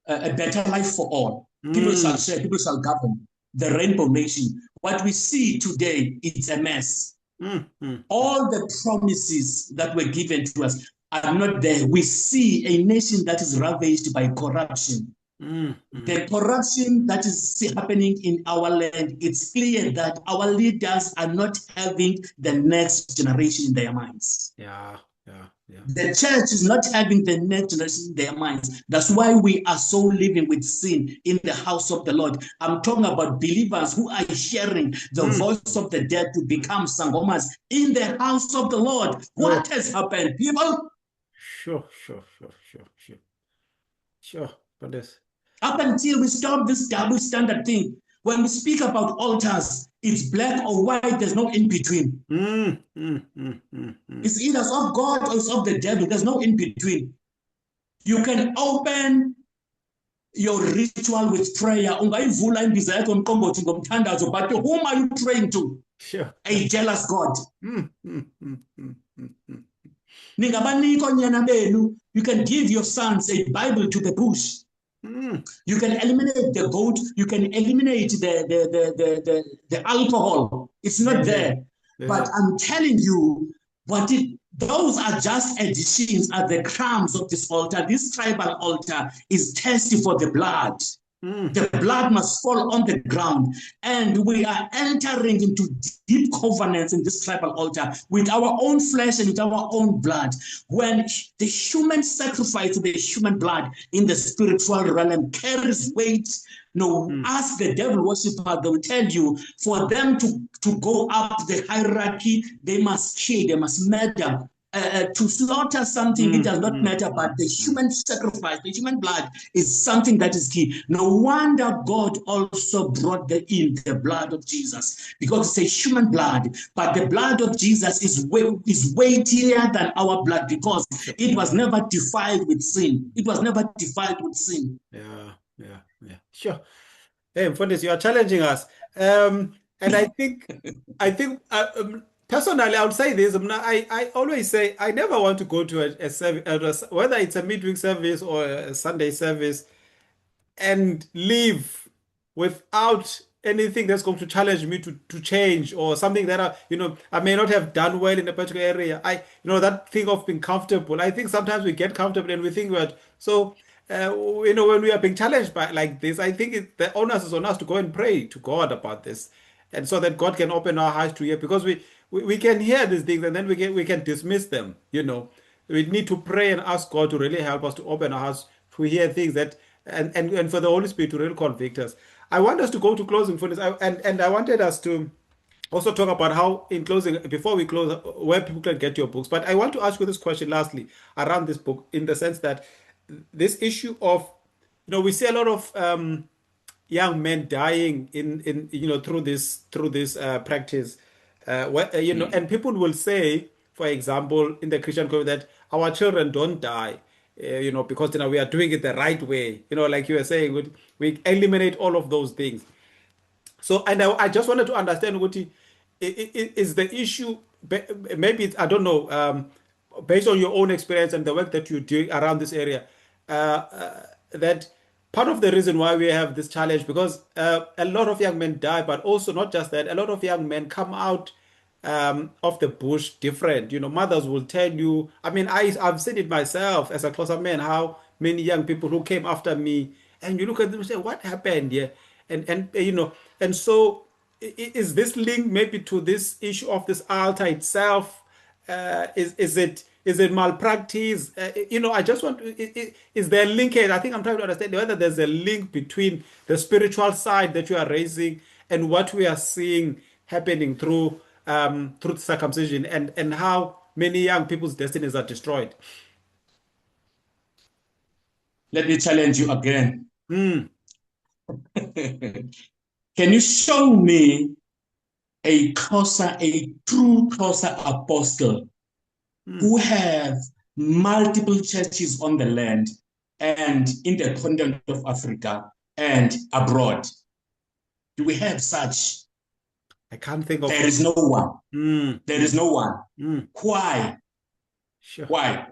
a better life for all. People shall share, people shall govern the rainbow nation. What we see today, it's a mess. All the promises that were given to us are not there. We see a nation that is ravaged by corruption. The corruption that is happening in our land, it's clear that our leaders are not having the next generation in their minds. The church is not having the next generation in their minds. That's why we are so living with sin in the house of the Lord. I'm talking about believers who are hearing the voice of the dead to become sangomas in the house of the Lord. What has happened, people? Sure. But this. Up until we stop this double standard thing, when we speak about altars, it's black or white, there's no in between. It's either of God or it's of the devil, there's no in between. You can open your ritual with prayer, but whom are you praying to? Sure. A jealous God. You can give your sons a Bible to the bush. You can eliminate the goat. You can eliminate the alcohol. It's not there. But I'm telling you, those are just additions, are the crumbs of this altar. This tribal altar is thirsty for the blood. The blood must fall on the ground. And we are entering into deep covenants in this tribal altar with our own flesh and with our own blood. When the human sacrifice of the human blood in the spiritual realm carries weight, ask the devil worshiper, they will tell you, for them to go up the hierarchy, they must kill, they must murder. To slaughter something, it does not matter, but the human sacrifice, the human blood is something that is key. No wonder God also brought in the blood of Jesus, because it's a human blood, but the blood of Jesus is weightier than our blood because it was never defiled with sin. It was never defiled with sin. Sure. Hey, Mfundisi, you are challenging us. And I think personally, I would say this. I always say I never want to go to a service, whether it's a midweek service or a Sunday service, and leave without anything that's going to challenge me to change, or something that I may not have done well in a particular area. That thing of being comfortable. I think sometimes we get comfortable and we think when we are being challenged by like this, I think the onus is on us to go and pray to God about this, and so that God can open our eyes to hear, because we can hear these things and then we can dismiss them, we need to pray and ask God to really help us to open our hearts to hear things that and for the Holy Spirit to really convict us. I want us to go to closing for this, and I wanted us to also talk about how, in closing, before we close, where people can get your books. But I want to ask you this question lastly around this book, in the sense that this issue of, we see a lot of young men dying in through this practice, and people will say, for example, in the Christian community, that our children don't die, because we are doing it the right way, like you were saying, we eliminate all of those things. So, and I just wanted to understand what is the issue. Maybe I don't know. Based on your own experience and the work that you do around this area, that part of the reason why we have this challenge, because a lot of young men die, but also not just that, a lot of young men come out of the bush different. Mothers will tell you. I mean, I've seen it myself as a closer man, how many young people who came after me, and you look at them and say, "What happened here?" And so is this linked maybe to this issue of this altar itself? Is it malpractice? I just want is there a linkage? I think I'm trying to understand whether there's a link between the spiritual side that you are raising and what we are seeing happening through circumcision, and how many young people's destinies are destroyed. Let me challenge you again. Mm. Can you show me a true Xhosa apostle who have multiple churches on the land and in the continent of Africa and abroad? Do we have such? I can't think of. There is no one. There is no one. Why? Sure. Why?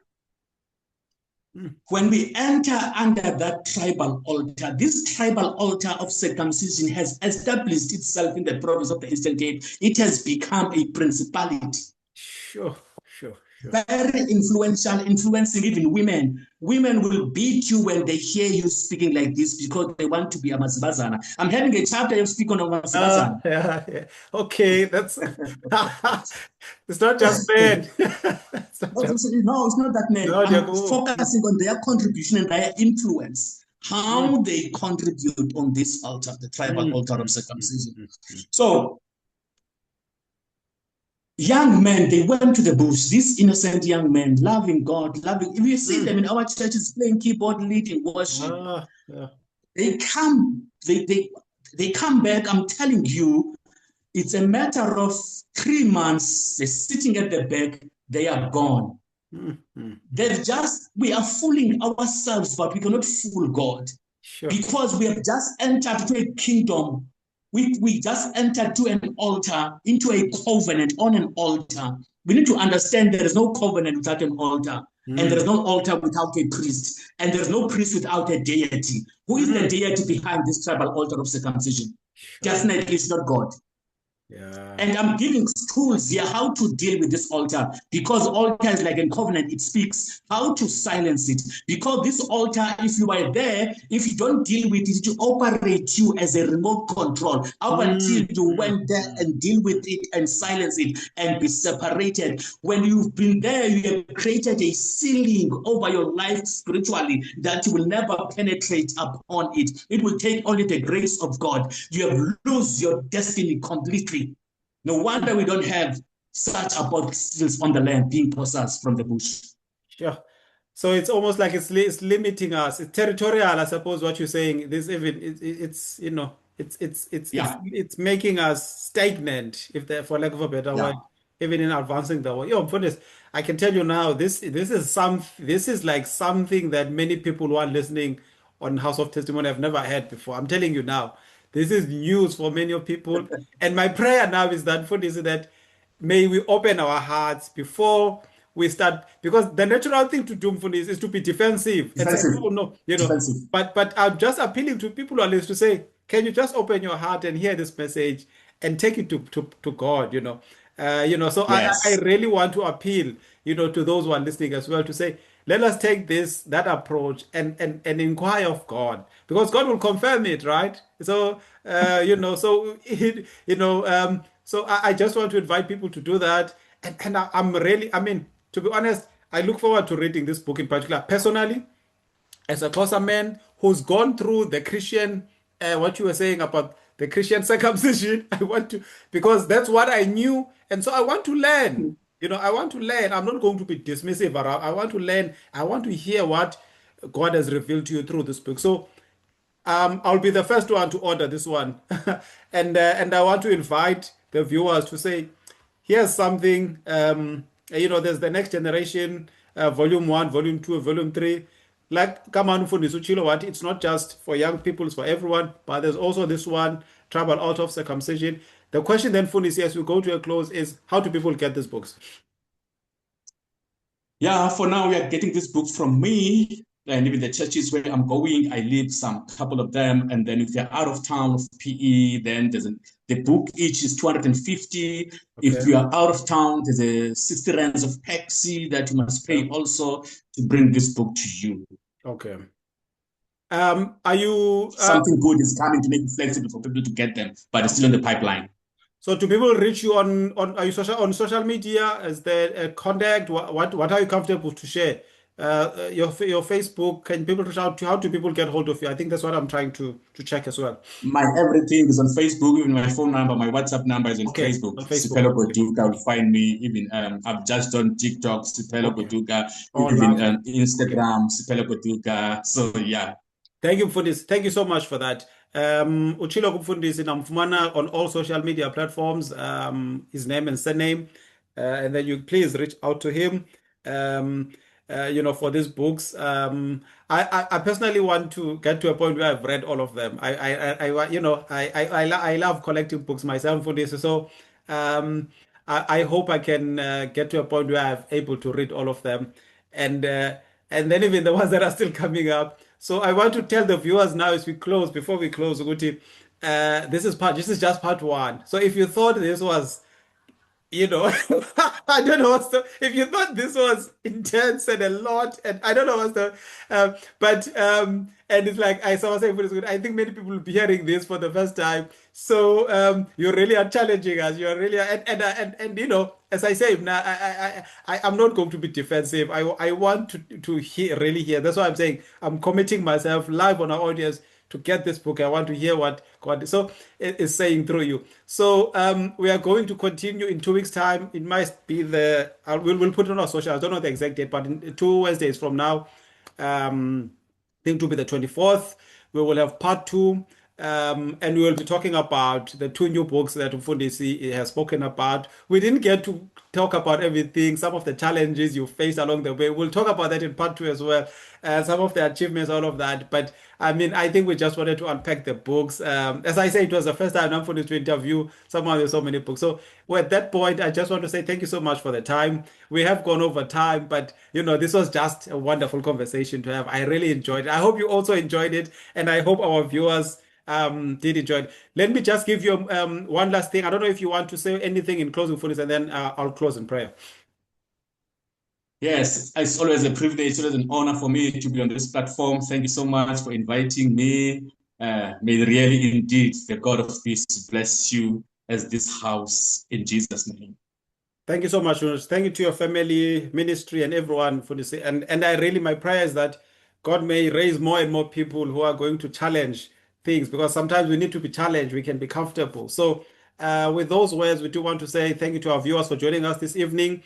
When we enter under that tribal altar, this tribal altar of circumcision has established itself in the province of the Eastern Cape. It has become a principality. Sure. Very influential, influencing even women. Women will beat you when they hear you speaking like this because they want to be a Mazibazana. I'm having a chapter of speaking on Mazibazana. Yeah. Okay, that's it's not just men. No, it's not that men. I'm focusing on their contribution and their influence. How they contribute on this altar, the tribal altar of circumcision. So, young men, they went to the bush, these innocent young men, loving God, if you see them in our churches playing keyboard, leading worship, they come back. I'm telling you, it's a matter of 3 months. They're sitting at the back, they are gone. We are fooling ourselves, but we cannot fool God. Sure. Because we have just entered into a kingdom. We just entered to an altar, into a covenant on an altar. We need to understand there is no covenant without an altar. And there is no altar without a priest. And there is no priest without a deity. Who is the deity behind this tribal altar of circumcision? Definitely it's not God. Yeah. And I'm giving tools here how to deal with this altar, because altar is like a covenant. It speaks how to silence it, because this altar, if you are there, if you don't deal with it, it will operate you as a remote control up until you went there and deal with it and silence it and be separated. When you've been there, you have created a ceiling over your life spiritually that you will never penetrate upon it. It will take only the grace of God. You have lost your destiny completely. No wonder we don't have such apostles on the land being possessed from the bush. Sure. So it's almost like it's limiting us. It's territorial, I suppose. What you're saying, this even it's making us stagnant, for lack of a better word, even in advancing the way. For this, I can tell you now, this is like something that many people who are listening on House of Testimony have never heard before. I'm telling you now. This is news for many of people. And my prayer now is that may we open our hearts before we start, because the natural thing to do is to be defensive. And say, oh, no, defensive. But I'm just appealing to people at least to say, can you just open your heart and hear this message and take it to God, So yes. I really want to appeal, to those who are listening as well, to say, let us take that approach and inquire of God, because God will confirm it, right? So so I just want to invite people to do that, and I'm really, to be honest, I look forward to reading this book in particular. Personally, as a Xhosa man who's gone through the Christian, what you were saying about the Christian circumcision, I want to, because that's what I knew. And so I want to learn. You know, I want to learn. I'm not going to be dismissive, but I want to learn. I want to hear what God has revealed to you through this book. So I'll be the first one to order this one, and I want to invite the viewers to say, here's something. You know, there's the next generation, volume one, volume two, volume three. Like Kamanu Fundis Uchilo, what it's not just for young people, it's for everyone. But there's also this one, Travel Out of Circumcision. The question then, Fundis, as we go to a close, is how do people get these books? Yeah, for now we are getting these books from me, and even the churches where I'm going, I leave some couple of them, and then if they're out of town of PE, then the book each is 250. If Okay. you are out of town, there's a 60 rands of taxi that you must pay also to bring this book to you. Okay. Are you Something good is coming to make it flexible for people to get them, but it's still in the pipeline. so do people reach you on are you social media? Is there a contact? What are you comfortable to share? Your Facebook, can people reach out to how do people get hold of you? I think that's what I'm trying to check as well. My everything is on Facebook, even my phone number, my WhatsApp number is on Okay, Facebook. on Facebook. Sipelo Okay. Goduka will find me. Even I've just done TikTok, Sipelo Okay. Goduka, Oh, even lovely. Okay. Instagram, Sipelo Goduka. So yeah. Thank you, Mfundisi. Thank you so much for that. Uchilo Mfundisi namfumana on all social media platforms, his name and surname. And then you please reach out to him, um, you know, for these books. I personally want to get to a point where I've read all of them. You know, I love collecting books myself, Mfundisi. So, I hope I can get to a point where I'm able to read all of them. And then even the ones that are still coming up. So I want to tell the viewers now as we close, before we close, Uguti, this is just part one. So if you thought this was, you know, I don't know what's the, if you thought this was intense and a lot, and I don't know what's the, and it's like I saw saying, I think many people will be hearing this for the first time. So you really are challenging us. You are really, and you know, as I say, now I'm not going to be defensive. I want to hear, really hear. That's why I'm saying I'm committing myself live on our audience to get this book. I want to hear what God so is saying through you. So we are going to continue in 2 weeks' time. It might be we'll put it on our social. I don't know the exact date, but in 2 Wednesdays from now, I think to be the 24th, we will have part two. And we will be talking about the two new books that Mfundisi has spoken about. We didn't get to talk about everything, some of the challenges you faced along the way. We'll talk about that in part two as well, some of the achievements, all of that. But I mean, I think we just wanted to unpack the books. As I say, it was the first time Mfundisi to interview someone with so many books. So well, at that point, I just want to say thank you so much for the time. We have gone over time, but you know, this was just a wonderful conversation to have. I really enjoyed it. I hope you also enjoyed it, and I hope our viewers did enjoy it. Let me just give you one last thing. I don't know if you want to say anything in closing for this, and then I'll close in prayer. Yes, it's always a privilege, it's always an honor for me to be on this platform. Thank you so much for inviting me. May really indeed the God of peace bless you as this house in Jesus' name. Thank you so much, Jonas. Thank you to your family, ministry, and everyone for this. And I really, my prayer is that God may raise more and more people who are going to challenge things because sometimes we need to be challenged. We can be comfortable. So, with those words, we do want to say thank you to our viewers for joining us this evening.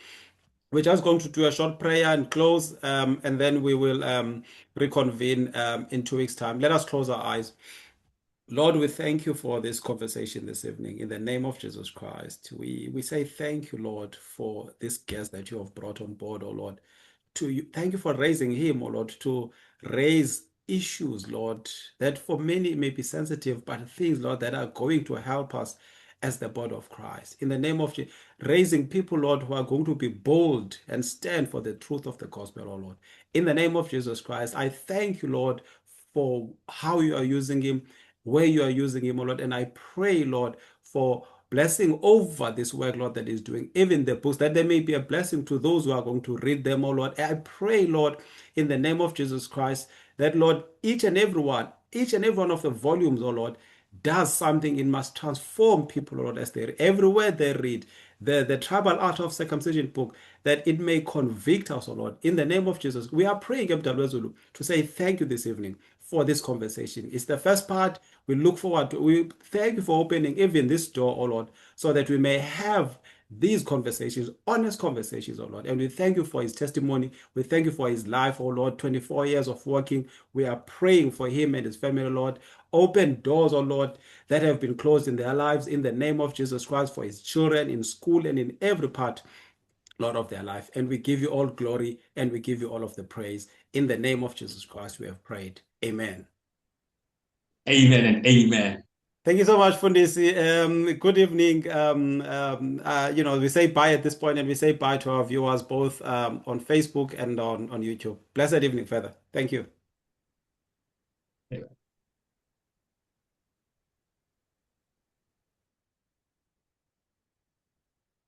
We're just going to do a short prayer and close, and then we will reconvene in 2 weeks' time. Let us close our eyes. Lord, we thank you for this conversation this evening. In the name of Jesus Christ, we say thank you, Lord, for this guest that you have brought on board, oh Lord. To you, thank you for raising him, oh Lord, to raise issues, Lord, that for many may be sensitive, but things, Lord, that are going to help us as the body of Christ. In the name of Jesus, raising people, Lord, who are going to be bold and stand for the truth of the gospel, oh Lord. In the name of Jesus Christ, I thank you, Lord, for how you are using him, where you are using him, oh Lord. And I pray, Lord, for blessing over this work, Lord, that is doing, even the books, that there may be a blessing to those who are going to read them, oh Lord. I pray, Lord, in the name of Jesus Christ, that, Lord, each and every one of the volumes, oh Lord, does something. It must transform people, Lord, as they everywhere they read. the tribal art of circumcision book, that it may convict us, O Lord. In the name of Jesus, we are praying, Zulu, to say thank you this evening for this conversation. It's the first part. We look forward to, we thank you for opening even this door, O Lord, so that we may have these conversations, honest conversations, oh Lord. And we thank you for his testimony. We thank you for his life, oh Lord, 24 years of working. We are praying for him and his family, Lord. Open doors, oh Lord, that have been closed in their lives in the name of Jesus Christ, for his children in school and in every part, Lord, of their life. And we give you all glory and we give you all of the praise. In the name of Jesus Christ, we have prayed. Amen. Amen and amen. Thank you so much, Fundisi. Good evening. We say bye at this point, and we say bye to our viewers both on Facebook and on YouTube. Blessed evening further. Thank you.